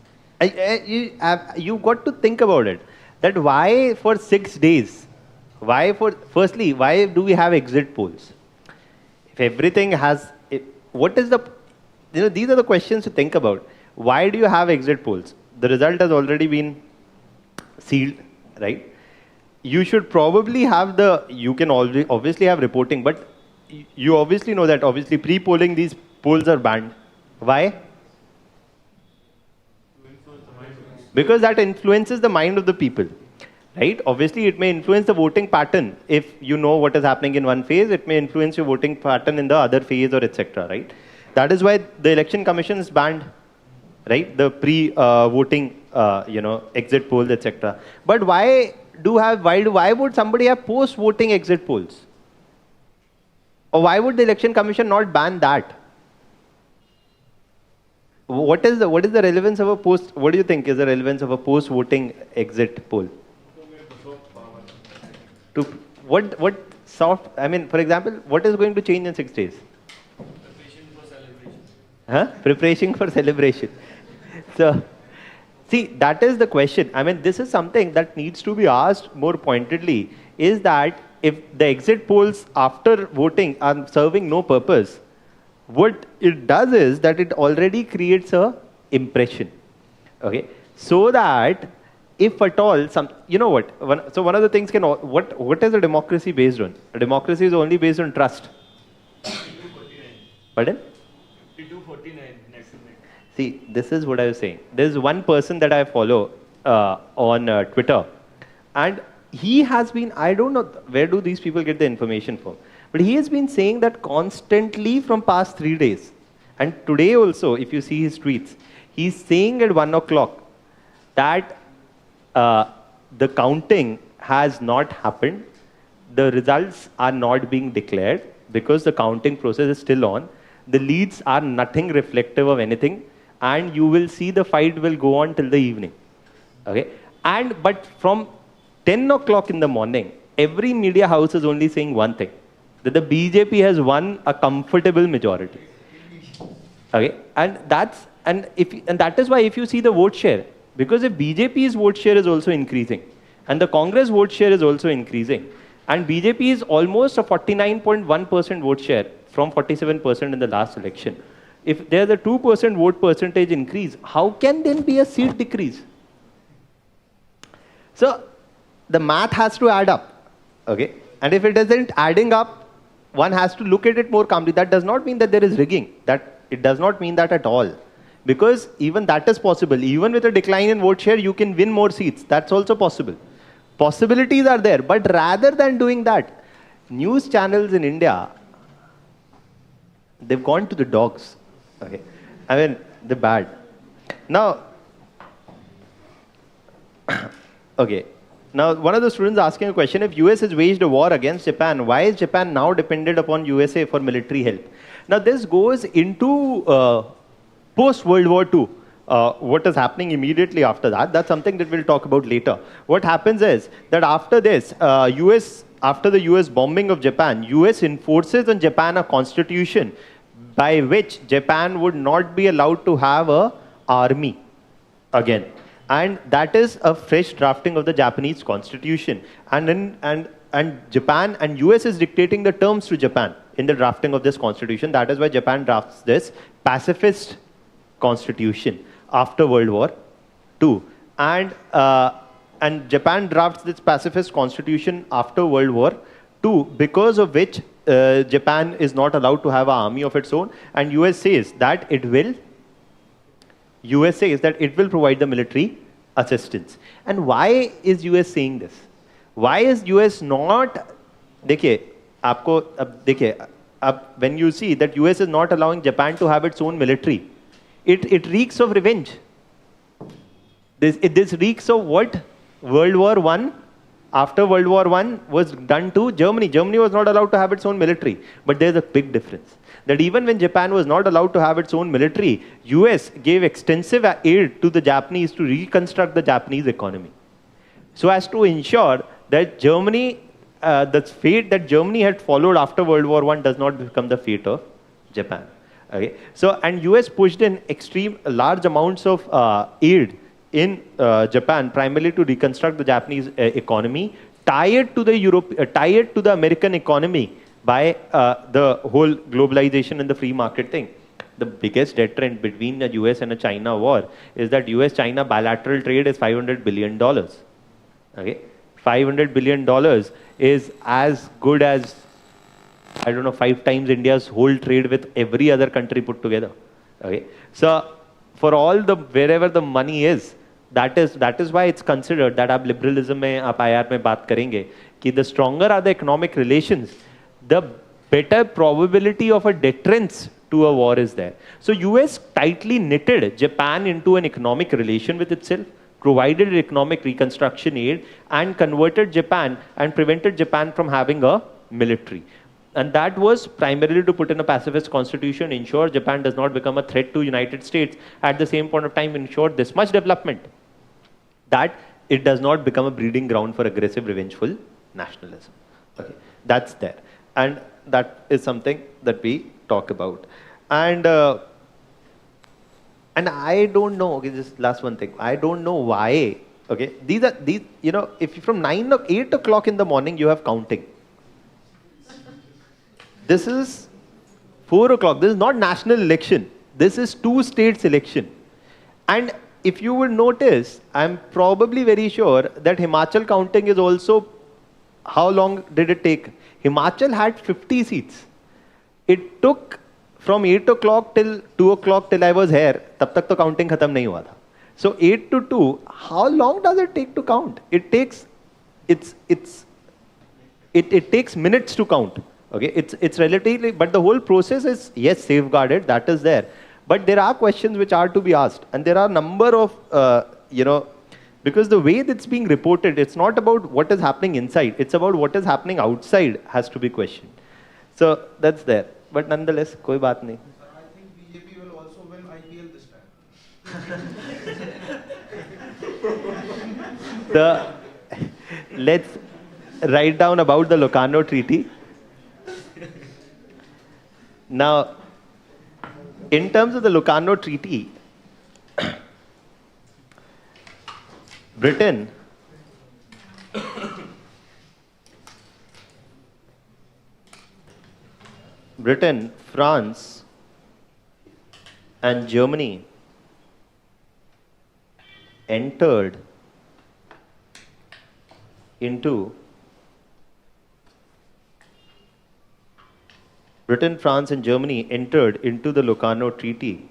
you got to think about it, that why for 6 days, firstly, why do we have exit polls? If everything has, what is the, these are the questions to think about. Why do you have exit polls? The result has already been sealed, right? You should probably have you can obviously have reporting, but you obviously know that obviously pre-polling these polls are banned. Why? Because that influences the mind of the people, right? Obviously, it may influence the voting pattern. If you know what is happening in one phase, it may influence your voting pattern in the other phase or etc., right? That is why the Election Commission is banned, right? The pre-voting, exit polls, etc. But why would somebody have post-voting exit polls? Or why would the Election Commission not ban that? What is the relevance of a post? What do you think is the relevance of a post-voting exit poll? To what soft? I mean, for example, what is going to change in 6 days? Preparation for celebration. Preparation for celebration. So, see, that is the question. I mean, this is something that needs to be asked more pointedly. Is that if the exit polls after voting are serving no purpose, what it does is that it already creates a impression. Okay, so that if at all some, you know what? So one of the things what is a democracy based on? A democracy is only based on trust. 52-49. Pardon? 52-49 next. See, this is what I was saying. There's one person that I follow on Twitter, and he has been, I don't know where do these people get the information from, but he has been saying that constantly from past 3 days. And today also, if you see his tweets, he's saying at 1 o'clock that the counting has not happened, the results are not being declared because the counting process is still on. The leads are nothing reflective of anything, and you will see the fight will go on till the evening. Okay, but from 10 o'clock in the morning, every media house is only saying one thing, that the BJP has won a comfortable majority. Okay, and that is why if you see the vote share, because if BJP's vote share is also increasing, and the Congress vote share is also increasing, and BJP is almost a 49.1% vote share from 47% in the last election. If there's a 2% vote percentage increase, how can then be a seat decrease? So the math has to add up, okay? And if it isn't adding up, one has to look at it more calmly. That does not mean that there is rigging. It does not mean that at all. Because even that is possible. Even with a decline in vote share, you can win more seats. That's also possible. Possibilities are there. But rather than doing that, news channels in India, they've gone to the dogs. Okay, I mean, they're bad. Now, okay. Now, one of the students asking a question, if US has waged a war against Japan, why is Japan now dependent upon USA for military help? Now, this goes into post-World War II. What is happening immediately after that? That's something that we'll talk about later. What happens is that after this, after the US bombing of Japan, US enforces on Japan a constitution by which Japan would not be allowed to have an army again. And that is a fresh drafting of the Japanese constitution. And Japan and US is dictating the terms to Japan in the drafting of this constitution. That is why Japan drafts this pacifist constitution after World War II. And Japan drafts this pacifist constitution after World War II, because of which Japan is not allowed to have an army of its own, and US says that it will provide the military assistance. And why is US saying this? Why is US not? When you see that US is not allowing Japan to have its own military, it reeks of revenge. This reeks of what? World War I. After World War I was done to Germany. Germany was not allowed to have its own military. But there's a big difference. That even when Japan was not allowed to have its own military, US gave extensive aid to the Japanese to reconstruct the Japanese economy, so as to ensure that Germany, the fate that Germany had followed after World War I does not become the fate of Japan. Okay? So, and US pushed in large amounts of aid in Japan, primarily to reconstruct the Japanese economy, tied to the American economy by the whole globalization and the free market thing. The biggest deterrent between the US and a China war is that US-China bilateral trade is $500 billion. Okay? $500 billion is as good as, I don't know, 5 times India's whole trade with every other country put together. Okay? So, for all wherever the money is, that is why it's considered that आप liberalism में आप IR में बात करेंगे कि the stronger are the economic relations, the better probability of a deterrence to a war is there. So US tightly knitted Japan into an economic relation with itself, provided economic reconstruction aid, and converted Japan and prevented Japan from having a military. And that was primarily to put in a pacifist constitution, ensure Japan does not become a threat to United States, at the same point of time ensure this much development, that it does not become a breeding ground for aggressive, revengeful nationalism. Okay, that's there. And that is something that we talk about. And I don't know, okay, just last one thing. I don't know why, okay, these, you know, if from 8 o'clock in the morning you have counting. This is 4 o'clock. This is not national election. This is 2 states election. And if you will notice, I'm probably very sure that Himachal counting is also, how long did it take? Himachal had 50 seats. It took from 8 o'clock till 2 o'clock till I was here, तब तक तो counting खत्म नहीं हुआ था. So 8 to 2, how long does it take to count? It takes, it takes minutes to count. Okay, it's relatively, but the whole process is, yes, safeguarded, that is there. But there are questions which are to be asked, and there are number of, because the way that's being reported, it's not about what is happening inside, it's about what is happening outside has to be questioned. So that's there. But nonetheless, koi baat nahi. I think BJP will also win IPL this time. Let's write down about the Locarno Treaty. Now, in terms of the Locarno Treaty, Britain France, and Germany entered into the Locarno Treaty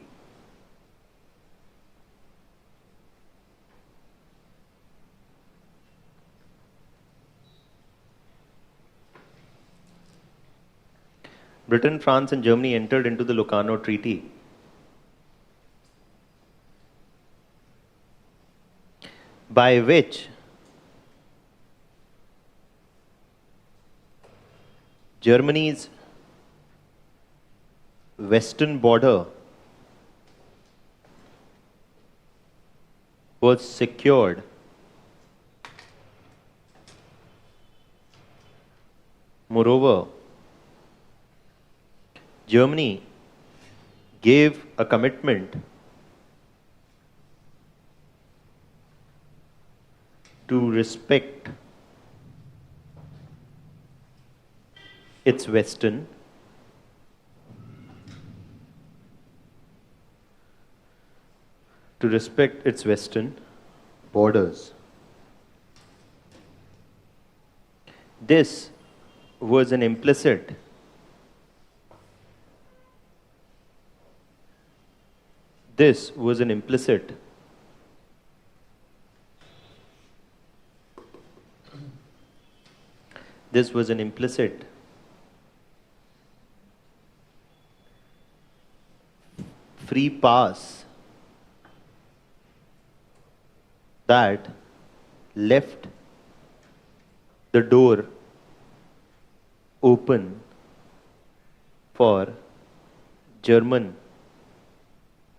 Britain, France, and Germany entered into the Locarno Treaty. By which Germany's western border was secured. Moreover, Germany gave a commitment to respect its western borders. This was an implicit free pass that left the door open for German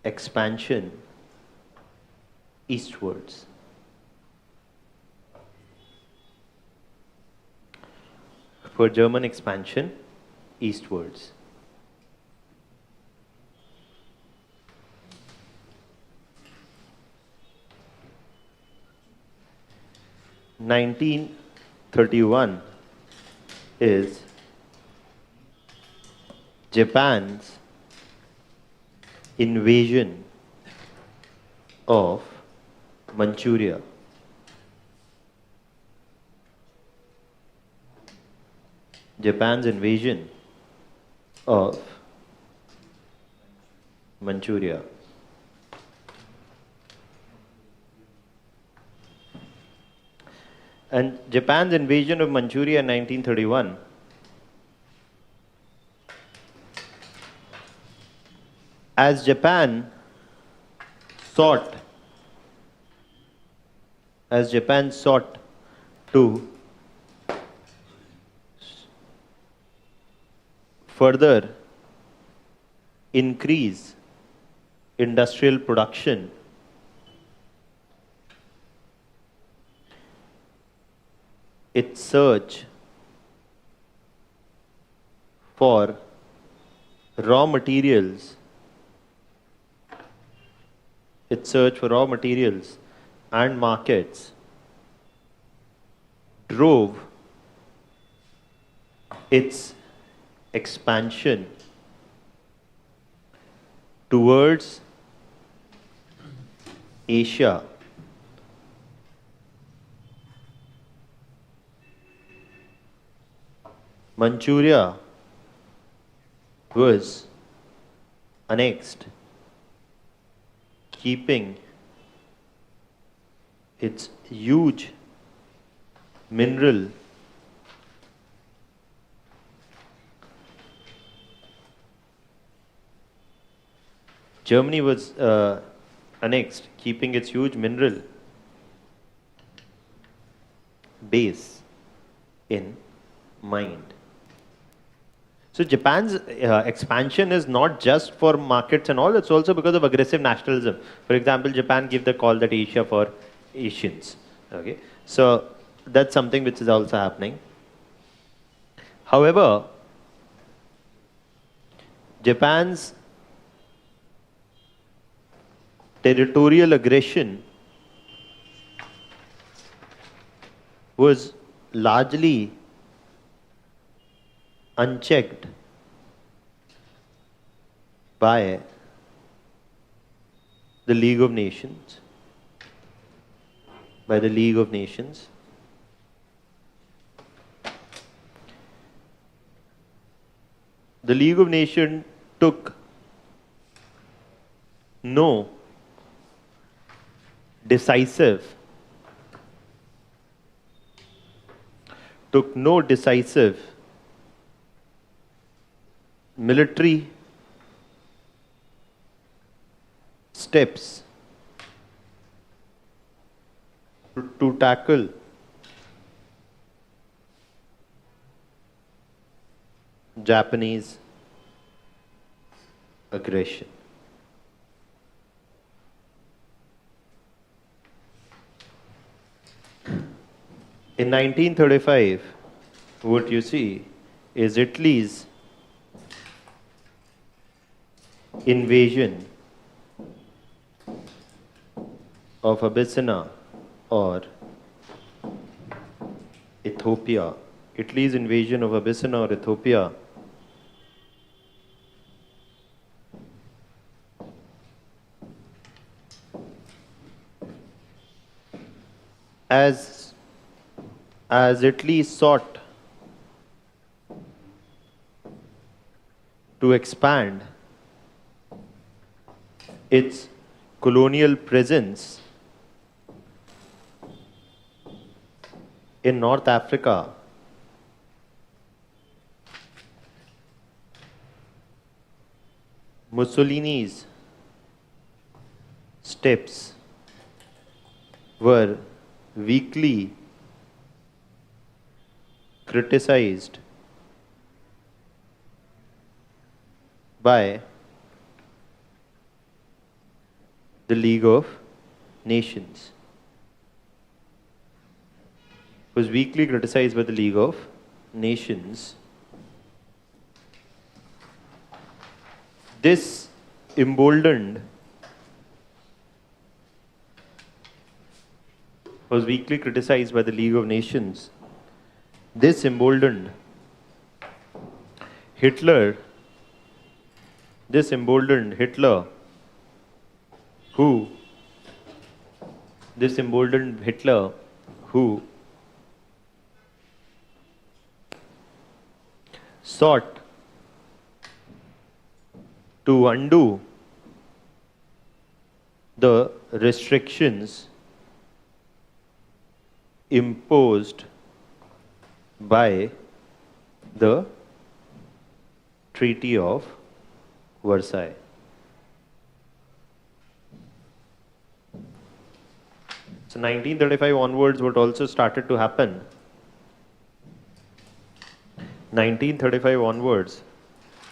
expansion eastwards. For German expansion eastwards. In 1931 is Japan's invasion of Manchuria. Japan's invasion of Manchuria. And Japan's invasion of Manchuria in 1931 as Japan sought to further increase industrial production, its search for raw materials and markets drove its expansion towards Asia. Manchuria was annexed, keeping its huge mineral Germany was annexed, keeping its huge mineral base in mind. So Japan's expansion is not just for markets and all, it's also because of aggressive nationalism. For example, Japan gave the call that Asia for Asians. Okay, so that's something which is also happening. However, Japan's territorial aggression was largely unchecked by the League of Nations, The League of Nations took no decisive military steps to tackle Japanese aggression. In 1935, what you see is Italy's invasion of Abyssinia or Ethiopia. Italy's invasion of Abyssinia or Ethiopia as Italy sought to expand its colonial presence in North Africa, Mussolini's steps were weakly criticized by the League of Nations. Was weakly criticized by the League of Nations. This emboldened was weakly criticized by the League of Nations. This emboldened Hitler. Who sought to undo the restrictions imposed by the Treaty of Versailles. So 1935 onwards, what also started to happen, 1935 onwards,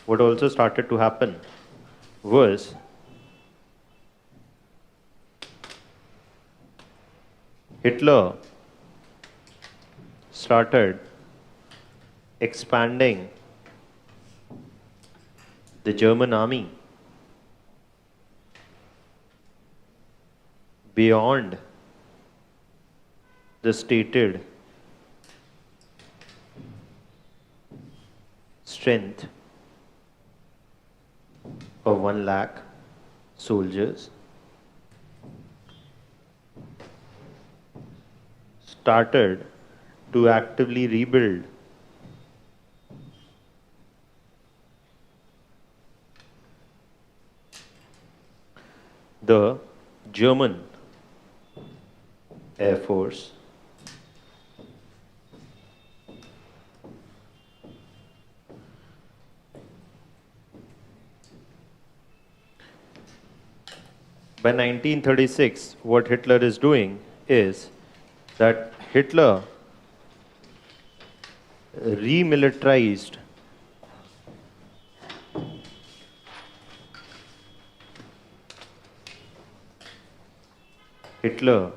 what also started to happen was Hitler started expanding the German army beyond the stated strength of 1 lakh soldiers. started to actively rebuild the German Air Force by 1936. What Hitler is doing is that Hitler remilitarized Hitler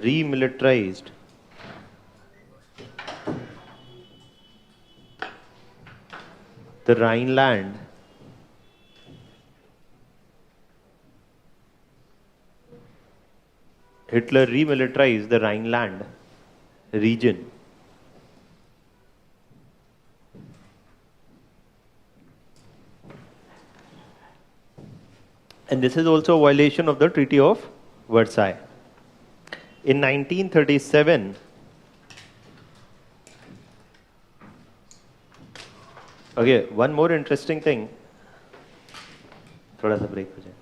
remilitarized the Rhineland Hitler remilitarized the Rhineland region. And this is also a violation of the Treaty of Versailles. In 1937, okay, one more interesting thing. Thoda sa break ho jaye.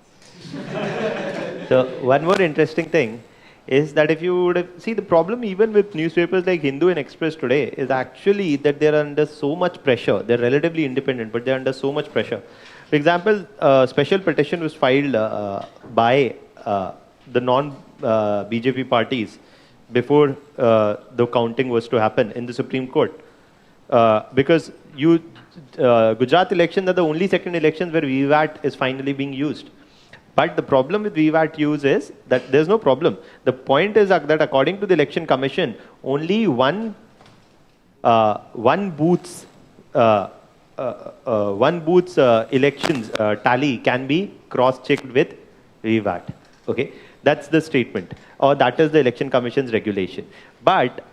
So one more interesting thing is that if you would see, the problem even with newspapers like Hindu and Express today is actually that they're under so much pressure. They're relatively independent, but they're under so much pressure. For example, a special petition was filed by the non-BJP parties before the counting was to happen in the Supreme Court. Because Gujarat elections are the only second elections where VVAT is finally being used. But the problem with VVAT use is that there's no problem. The point is that according to the Election Commission, only one booth's elections tally can be cross-checked with VVAT. Okay, that's the statement, or that is the Election Commission's regulation. But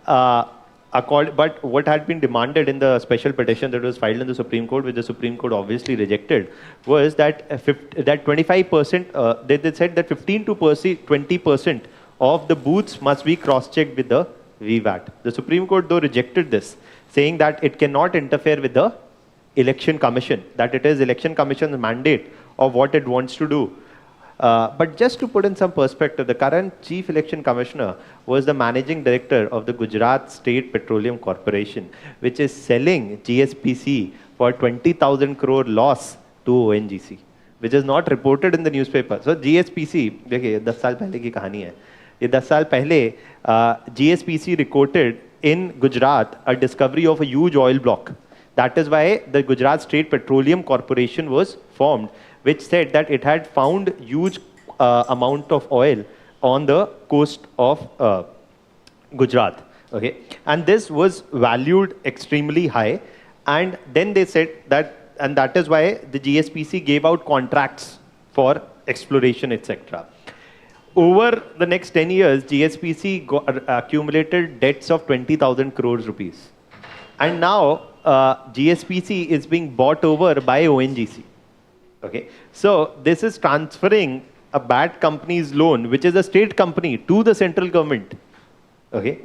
but what had been demanded in the special petition that was filed in the Supreme Court, which the Supreme Court obviously rejected, was that that 25%, they said that 15 to 20% of the booths must be cross-checked with the VVAT. The Supreme Court though rejected this, saying that it cannot interfere with the Election Commission, that it is Election Commission's mandate of what it wants to do. But just to put in some perspective, the current Chief Election Commissioner was the Managing Director of the Gujarat State Petroleum Corporation, which is selling GSPC for 20,000 crore loss to ONGC, which is not reported in the newspaper. So GSPC, देखिए 10 साल पहले की कहानी है. ये 10 साल पहले GSPC recorded in Gujarat a discovery of a huge oil block. That is why the Gujarat State Petroleum Corporation was formed, which said that it had found huge amount of oil on the coast of Gujarat. Okay, and this was valued extremely high, and then they said that, and that is why the GSPC gave out contracts for exploration, etc. Over the next 10 years, GSPC accumulated debts of 20,000 crores rupees, and now GSPC is being bought over by ONGC. Okay, so this is transferring a bad company's loan, which is a state company, to the central government. Okay,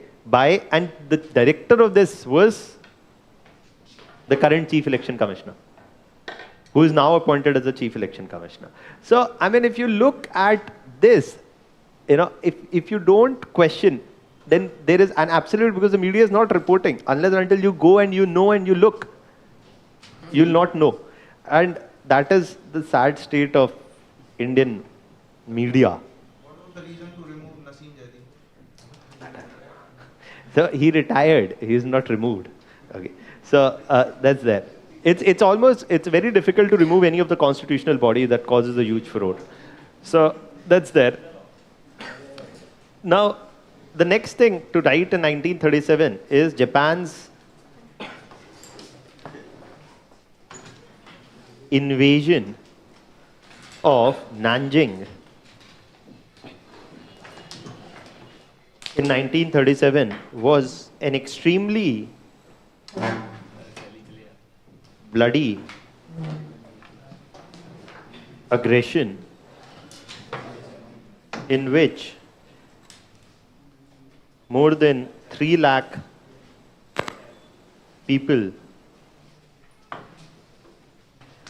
and the director of this was the current Chief Election Commissioner, who is now appointed as the Chief Election Commissioner. So, I mean, if you look at this, you know, if you don't question, then there is an absolute, because the media is not reporting unless and until you go and you know and you look, you'll not know. And that is the sad state of Indian media. What was the reason to remove Naseem Jaideep? So he retired. He is not removed. Okay. So that's there. It's very difficult to remove any of the constitutional body that causes a huge furore. So that's there. Now, the next thing to write in 1937 is Japan's invasion of Nanjing in 1937 was an extremely bloody aggression in which more than 3 lakh people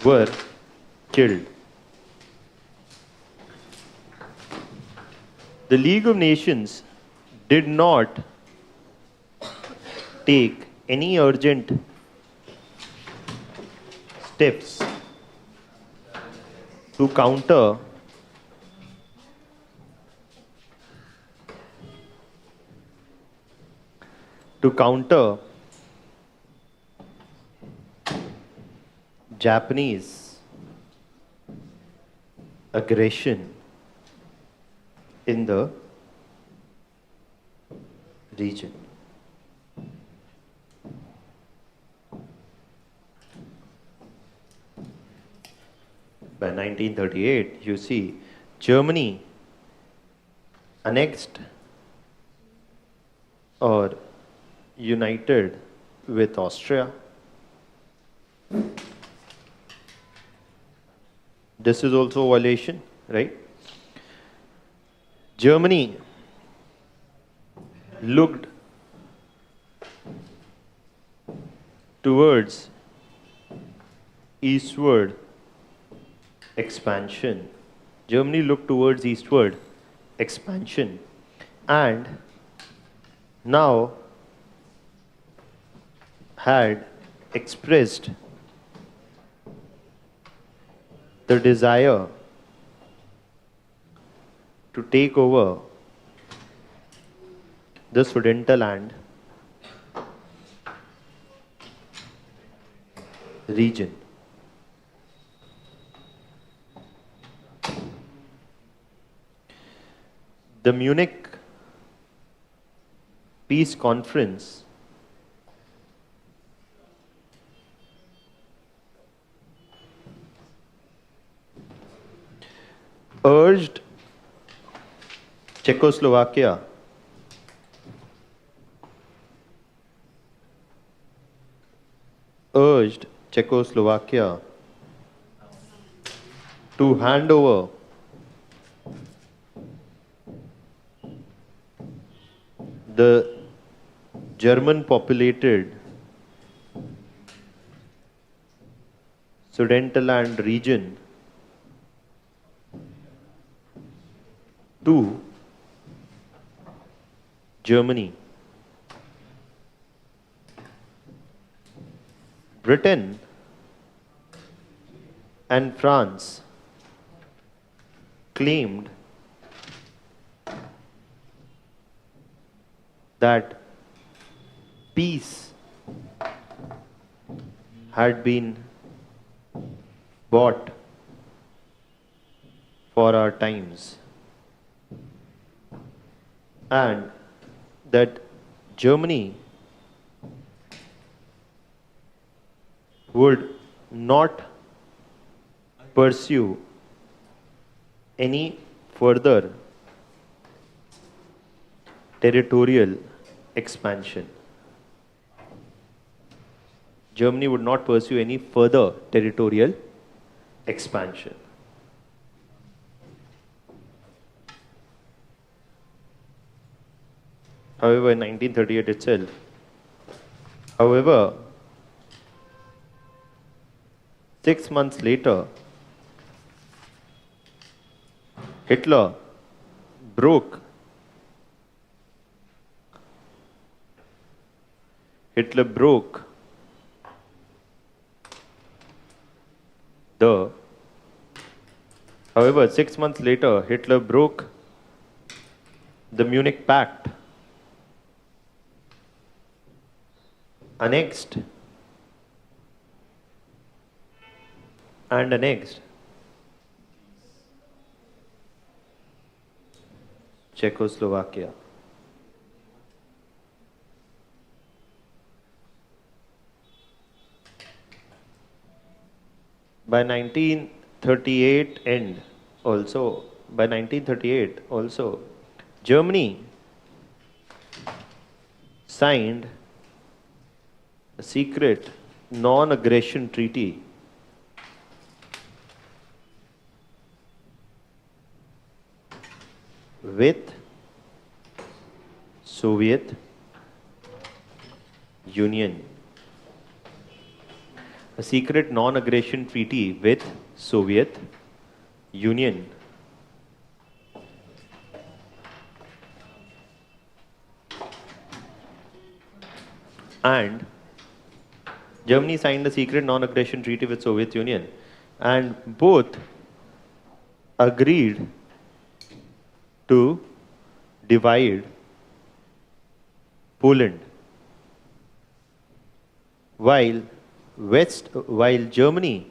were killed. The League of Nations did not take any urgent steps to counter Japanese aggression in the region. By 1938, you see, Germany annexed or united with Austria. This is also a violation, right? Germany looked towards eastward expansion. Germany looked towards eastward expansion and now had expressed the desire to take over the Sudetenland region. The Munich Peace Conference urged Czechoslovakia to hand over the German populated Sudetenland region to Germany. Britain and France claimed that peace had been bought for our times and that Germany would not pursue any further territorial expansion. Germany would not pursue any further territorial expansion. However, in 1938 itself, however, 6 months later, Hitler broke the, however, 6 months later, Hitler broke the Munich Pact, annexed Czechoslovakia. By 1938 also, Germany signed a secret non-aggression treaty with Soviet Union. A secret non-aggression treaty with Soviet Union. And Germany signed a secret non-aggression treaty with Soviet Union, and both agreed to divide Poland, while Germany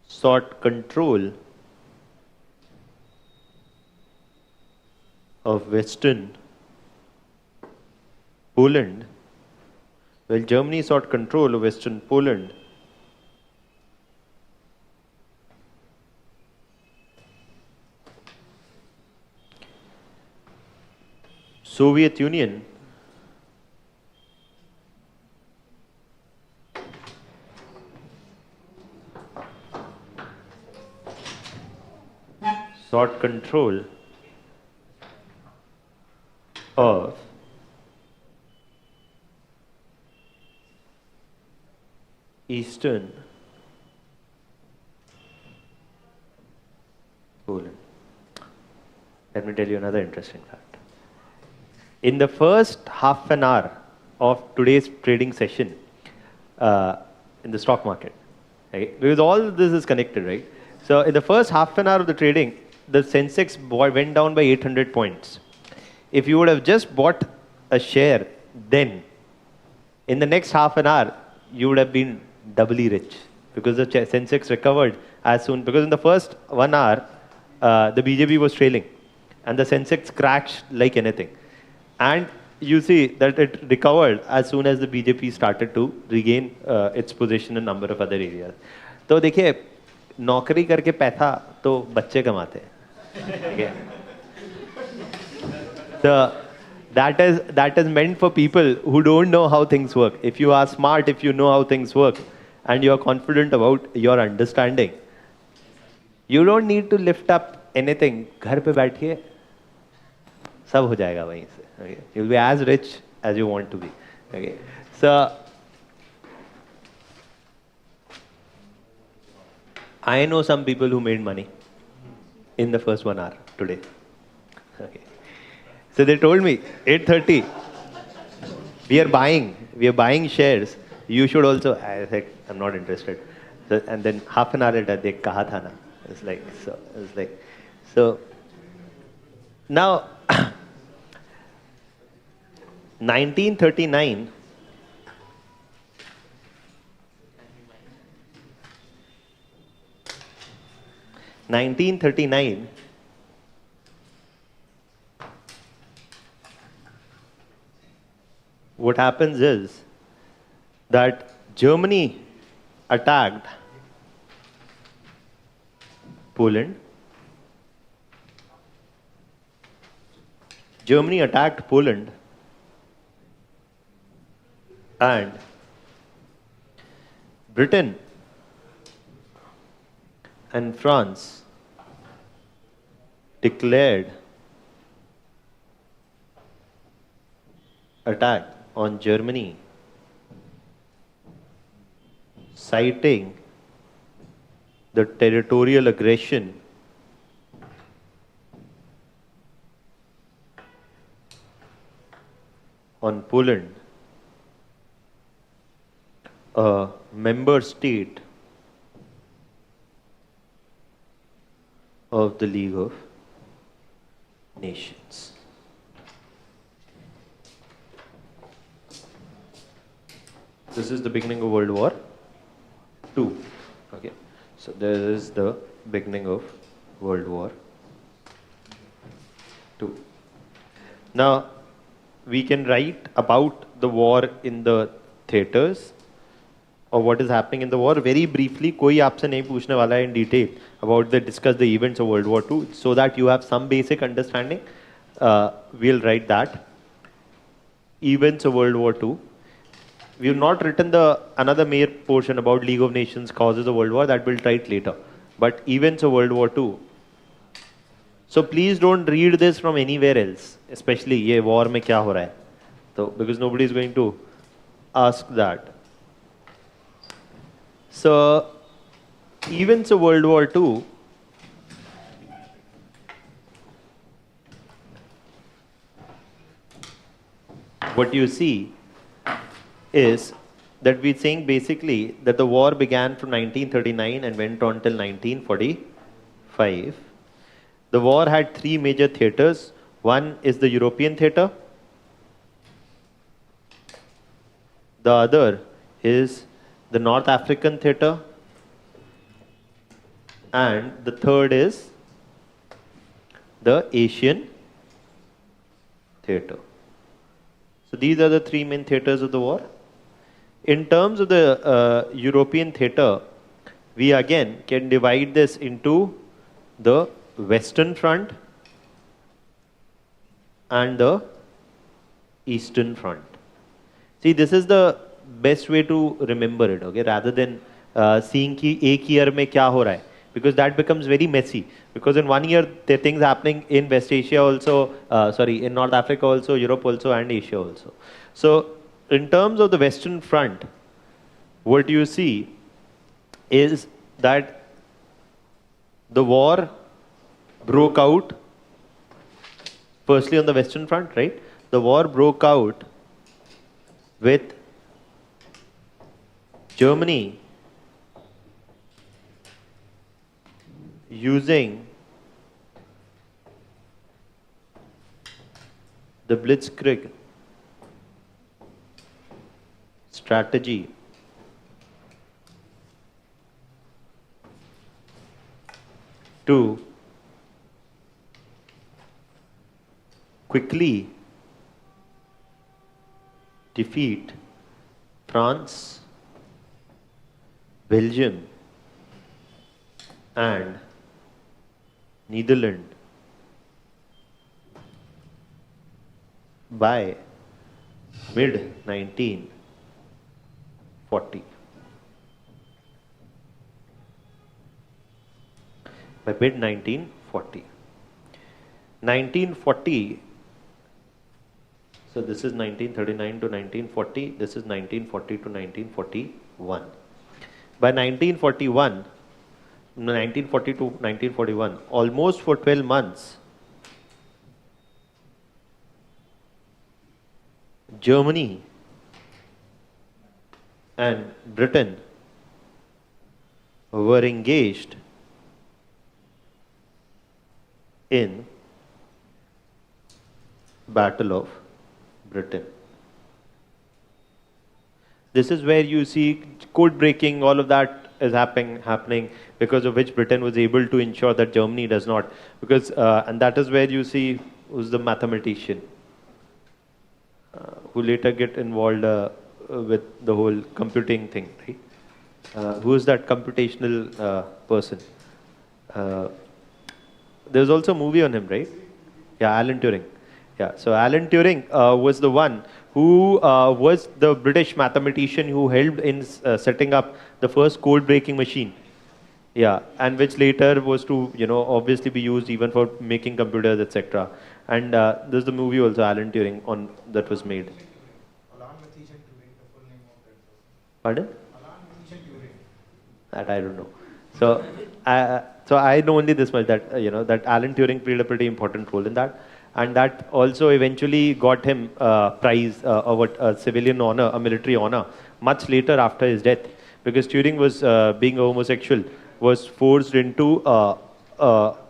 sought control of Western Poland. While Germany sought control of Western Poland, Soviet Union sought control of Eastern Poland. Let me tell you another interesting fact. In the first half an hour of today's trading session in the stock market, right? Because all this is connected, right? So in the first half an hour of the trading, the Sensex went down by 800 points. If you would have just bought a share then, in the next half an hour, you would have been doubly rich, because the Sensex recovered as soon, because in the first 1 hour, the BJP was trailing and the Sensex crashed like anything. And you see that it recovered as soon as the BJP started to regain its position in a number of other areas. तो देखिए, नौकरी करके पैसा तो बच्चे कमाते हैं. So that is meant for people who don't know how things work. If you are smart, if you know how things work, and you are confident about your understanding, you don't need to lift up anything. घर पे बैठिए, सब हो जाएगा वहीं से. Okay. You'll be as rich as you want to be. Okay. So I know some people who made money in the first 1 hour today. Okay. So they told me 8:30. We are buying shares. You should also. I said I'm not interested. So, and then half an hour later they kaha tha na. It's like so. Now. 1939, what happens is that Germany attacked Poland. And Britain and France declared attack on Germany, citing the territorial aggression on Poland, a member state of the League of Nations. This is the beginning of World War II. Okay, so this is the beginning of World War II. Now, we can write about the war in the theaters, or what is happening in the war. Very briefly, कोई आपसे नहीं पूछने वाला है in detail about discuss the events of World War II, so that you have some basic understanding. We'll write that. Events of World War II. We have not written another major portion about League of Nations, causes of World War. That we'll write later. But events of World War II. So please don't read this from anywhere else, especially ये war में क्या हो रहा है. So because nobody is going to ask that. So events of World War II what you see is that we're saying basically that the war began from 1939 and went on till 1945. The war had three major theaters. One is the European theater. The other is the North African theater. And the third is the Asian theater. So these are the three main theaters of the war. In terms of the European theater, we again can divide this into the Western Front and the Eastern Front. See, this is the best way to remember it, okay? Rather than seeing कि एक year में क्या हो रहा है, because that becomes very messy. Because in 1 year there are things happening in West Asia also, in North Africa also, Europe also, and Asia also. So in terms of the Western Front, what you see is that the war broke out firstly on the Western Front, right? The war broke out with Germany using the Blitzkrieg strategy to quickly defeat France, Belgium, and Netherlands by mid 1940. By mid 1940. 1940. So this is 1939 to 1940. This is 1940 to 1941. By 1941, 1940 to 1941, almost for 12 months, Germany and Britain were engaged in Battle of Britain. This is where you see code breaking, all of that is happening because of which Britain was able to ensure that Germany does not. Because and that is where you see who's the mathematician who later get involved with the whole computing thing, right? Who is that computational person? There's also a movie on him, right? Yeah, Alan Turing. Yeah, so Alan Turing was the one who was the British mathematician who helped in setting up the first code-breaking machine. Yeah, and which later was to, obviously be used even for making computers, etc. And there's the movie also, Alan Turing, on that was made. Alan Matheson Turing, the full name of that person. Pardon? Alan Matheson Turing. That I don't know. So I know only this much, that that Alan Turing played a pretty important role in that, and that also eventually got him prize a civilian honor, a military honor, much later after his death, because Turing was being a homosexual, was forced into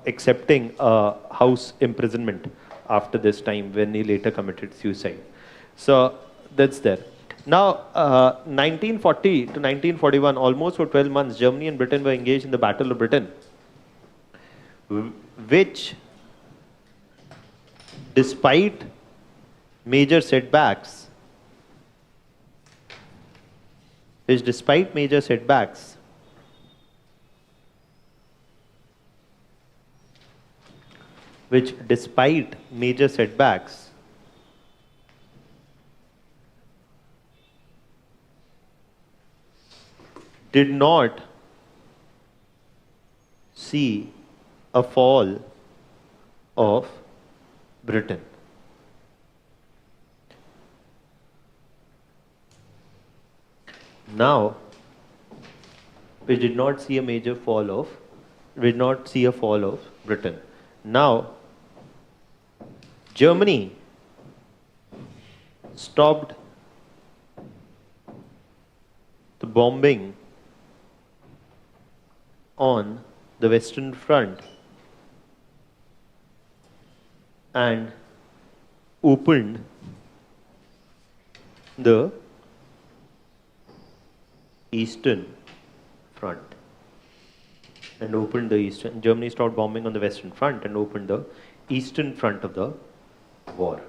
accepting house imprisonment after this time when he later committed suicide. So that's there. Now, 1940 to 1941, almost for 12 months, Germany and Britain were engaged in the Battle of Britain, which, despite major setbacks, which despite major setbacks, did not see a fall of Britain. Now, we did not see a major fall of, we did not see a fall of Britain. Now, Germany stopped the bombing on the Western Front and opened the Eastern Front. Germany stopped bombing on the Western Front and opened the Eastern Front of the war.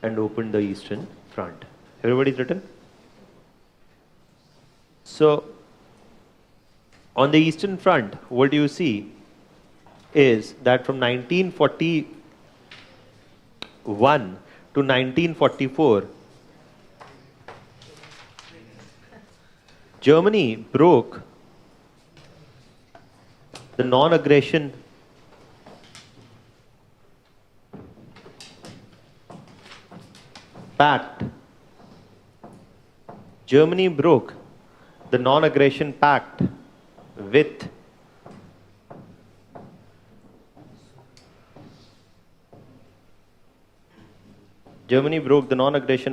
And opened the Eastern Front. Everybody's written? So, on the Eastern Front, what you see is that from 1941 to 1944, Germany broke the non-aggression pact. Germany broke the non-aggression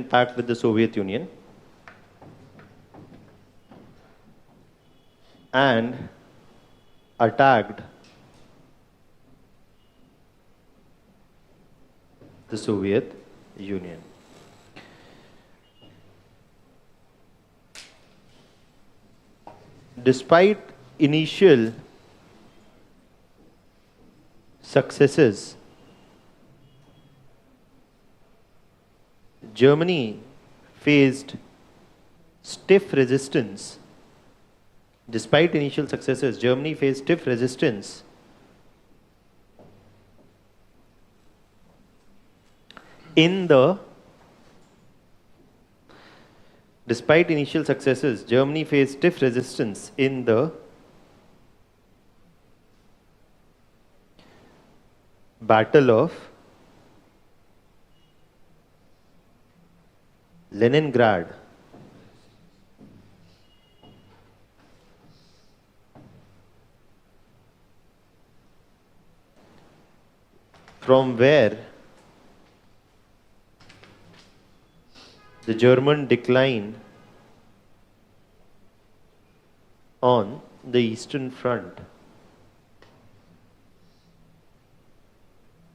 pact with the Soviet Union and attacked the Soviet Union. Despite initial successes, Germany faced stiff resistance. Despite initial successes, Germany faced stiff resistance in the Battle of Leningrad. From where the German decline on the Eastern Front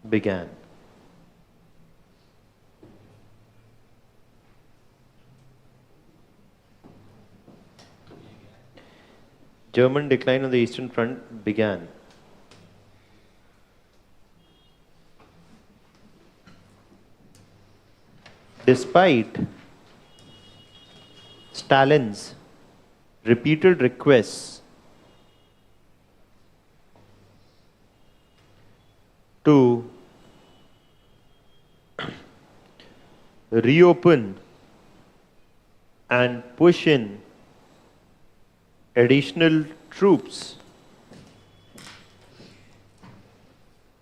began. German decline on the Eastern Front began. Despite Stalin's repeated requests to reopen and push in additional troops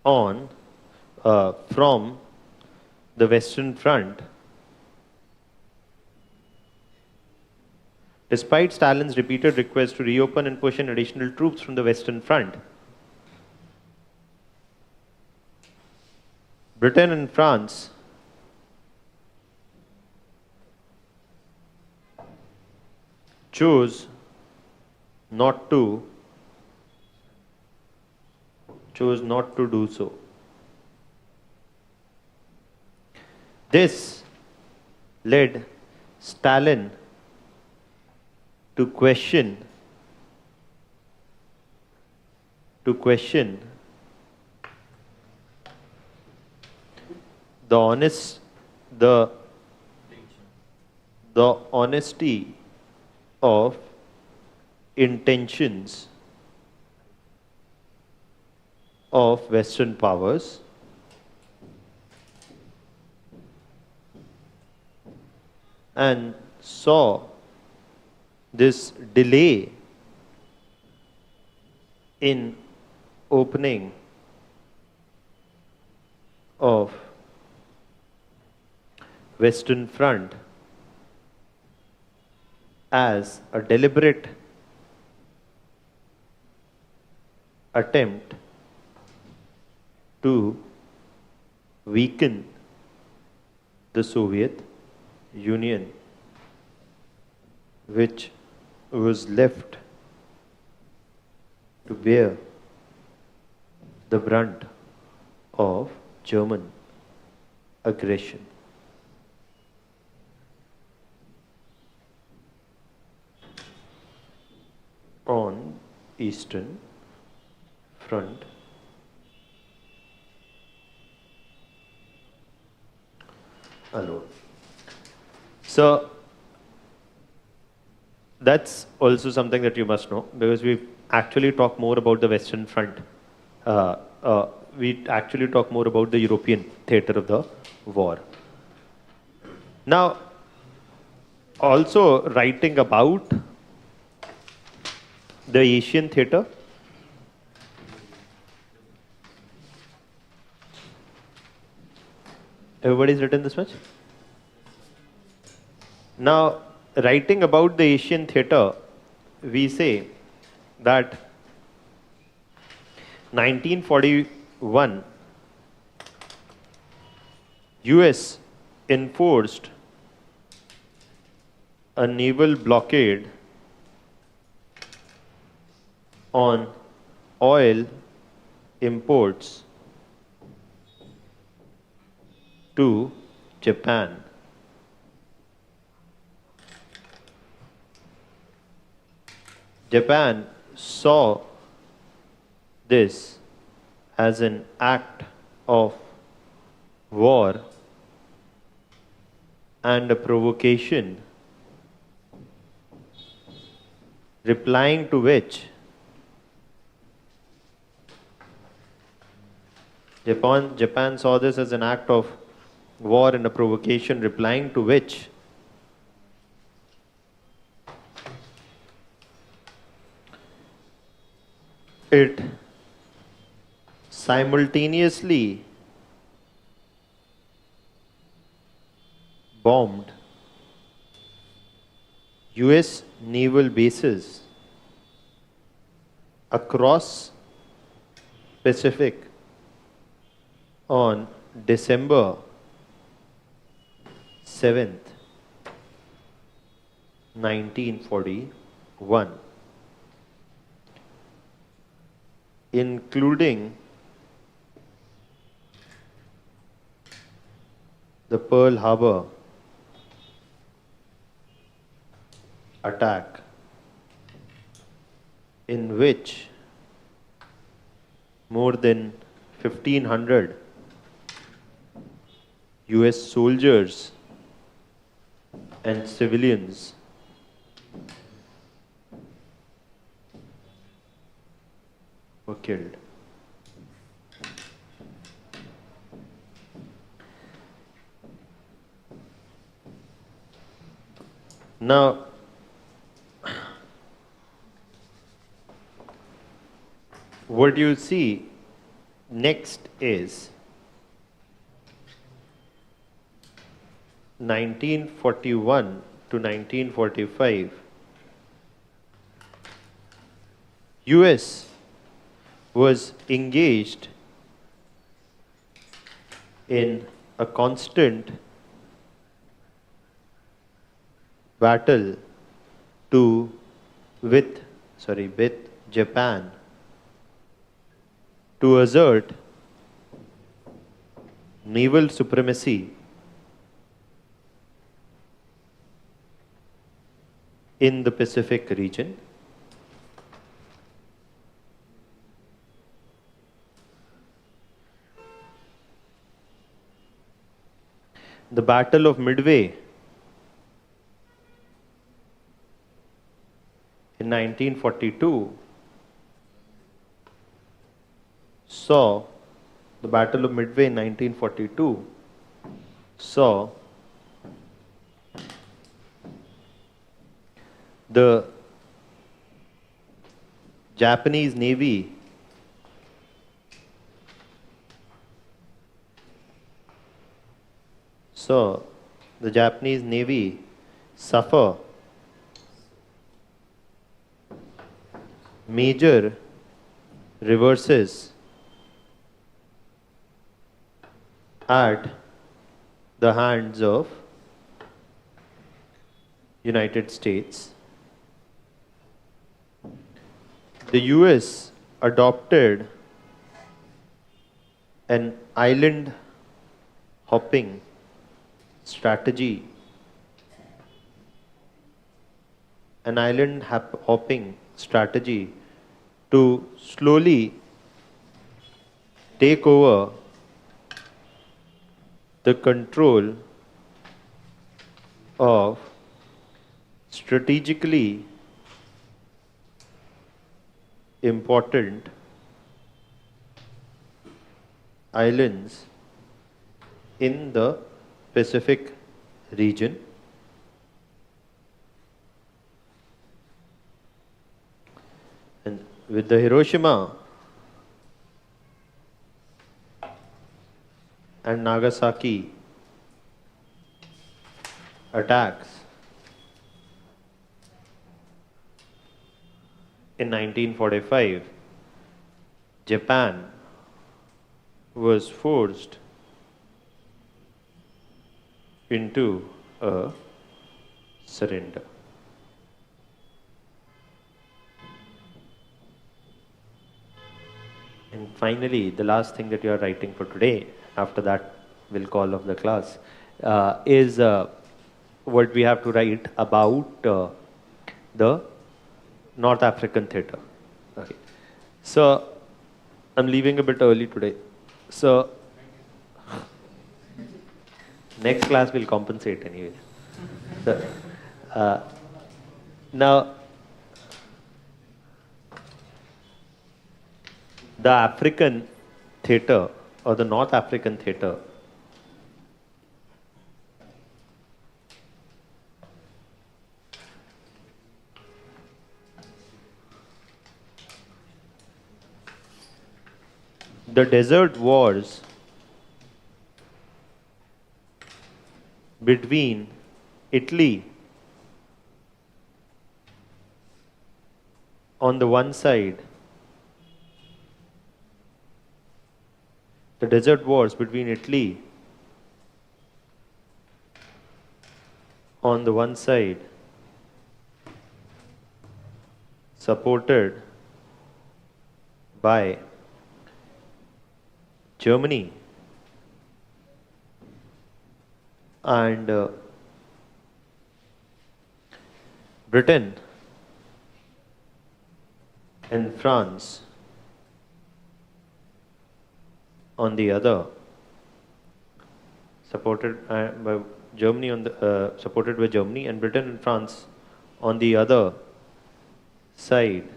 on from the Western Front. Despite Stalin's repeated requests to reopen and push in additional troops from the Western Front, Britain and France chose not to do so. This led Stalin to question the honesty of intentions of Western powers and saw this delay in opening of Western Front as a deliberate attempt to weaken the Soviet Union, which was left to bear the brunt of German aggression. On Eastern Front alone. So that's also something that you must know, because we actually talk more about the Western Front. We actually talk more about the European theatre of the war. Now, also writing about the Asian theatre, everybody's written this much? Now, writing about the Asian theatre, we say that 1941, US enforced a naval blockade on oil imports to Japan. Japan saw this as an act of war and a provocation, replying to which Japan saw this as an act of war and a provocation, replying to which it simultaneously bombed US naval bases across Pacific on December 7th, 1941, including the Pearl Harbor attack, in which more than 1,500 US soldiers and civilians were killed. Now, what you see next is 1941 to 1945. US was engaged in a constant battle with Japan to assert naval supremacy in the Pacific region. The Battle of Midway in 1942 saw the Battle of Midway in 1942 saw the Japanese Navy So the Japanese Navy suffer major reverses at the hands of United States. The US adopted an island hopping strategy, hopping strategy to slowly take over the control of strategically important islands in the Pacific region. And with the Hiroshima and Nagasaki attacks in 1945, Japan was forced into a surrender. And finally, the last thing that you are writing for today, after that we'll call off the class, is what we have to write about the North African theatre. Okay. So, I'm leaving a bit early today. So, next class will compensate anyway. So, now, the African theatre or the North African theatre the desert wars between Italy on the one side, the desert wars between Italy on the one side, supported by Germany and Britain and France on the other, supported by Germany on the supported by Germany and Britain and France on the other side,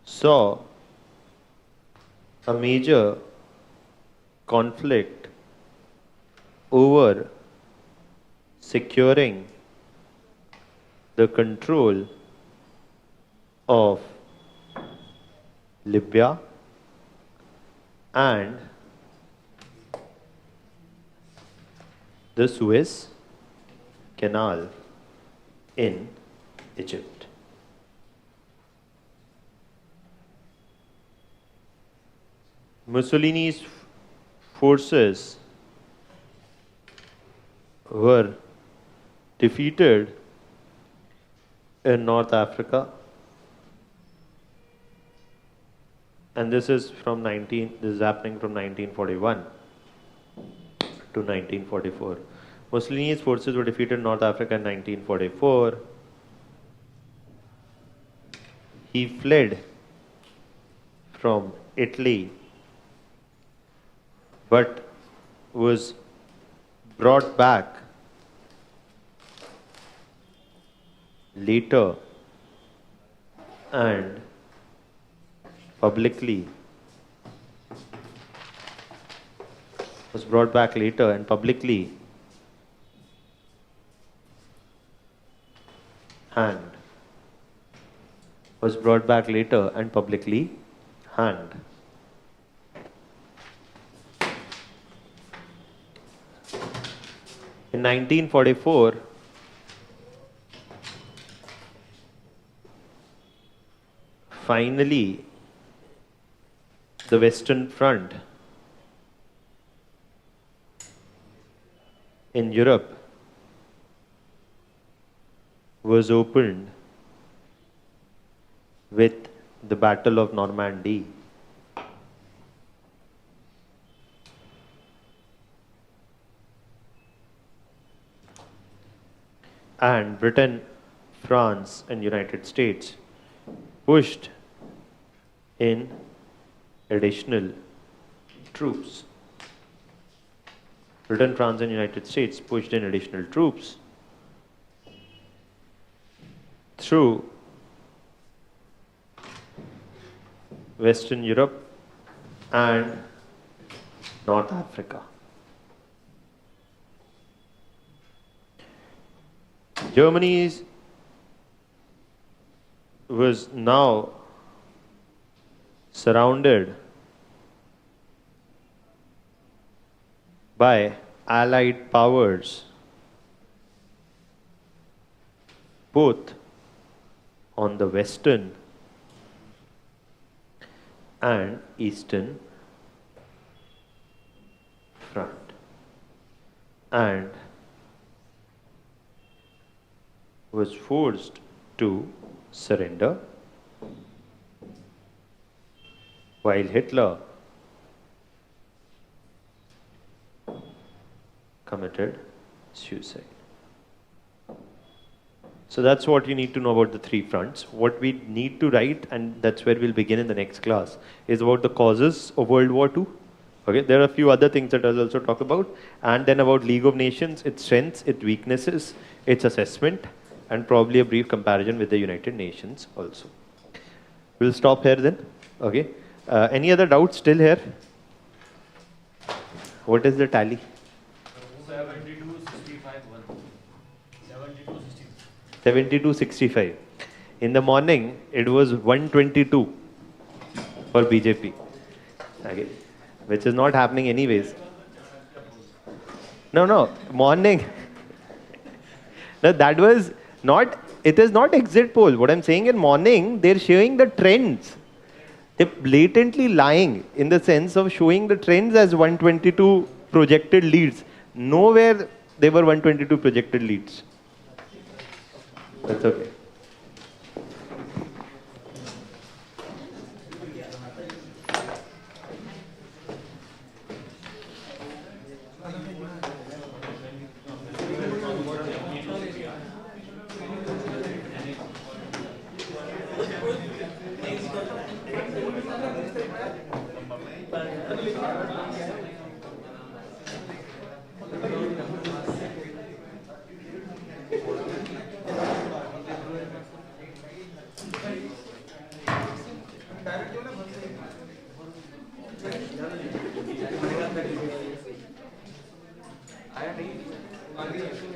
saw a major conflict over securing the control of Libya and the Suez Canal in Egypt. Mussolini's forces were defeated in North Africa, and this is happening from 1941 to 1944. Mussolini's forces were defeated in North Africa in 1944. He fled from Italy but was brought back later and publicly hanged. Was brought back later and publicly hanged. In 1944, finally, the Western Front in Europe was opened with the Battle of Normandy. And Britain, France, and United States pushed in additional troops. Britain, France, and United States pushed in additional troops through Western Europe and North Africa. Germany was now surrounded by allied powers, both on the western and eastern front, and was forced to surrender, while Hitler committed suicide. So that's what you need to know about the three fronts. What we need to write, and that's where we'll begin in the next class, is about the causes of World War II. Okay, there are a few other things that I'll also talk about, and then about League of Nations, its strengths, its weaknesses, its assessment, and probably a brief comparison with the United Nations also. We'll stop here then. Okay. Any other doubts still here? What is the tally? 72-65. In the morning, it was 122 for BJP. Okay. Which is not happening anyways. No, morning. No, that was not, it is not exit poll. What I'm saying in morning, they're showing the trends. They're blatantly lying in the sense of showing the trends as 122 projected leads. Nowhere they were 122 projected leads. That's okay. आया नहीं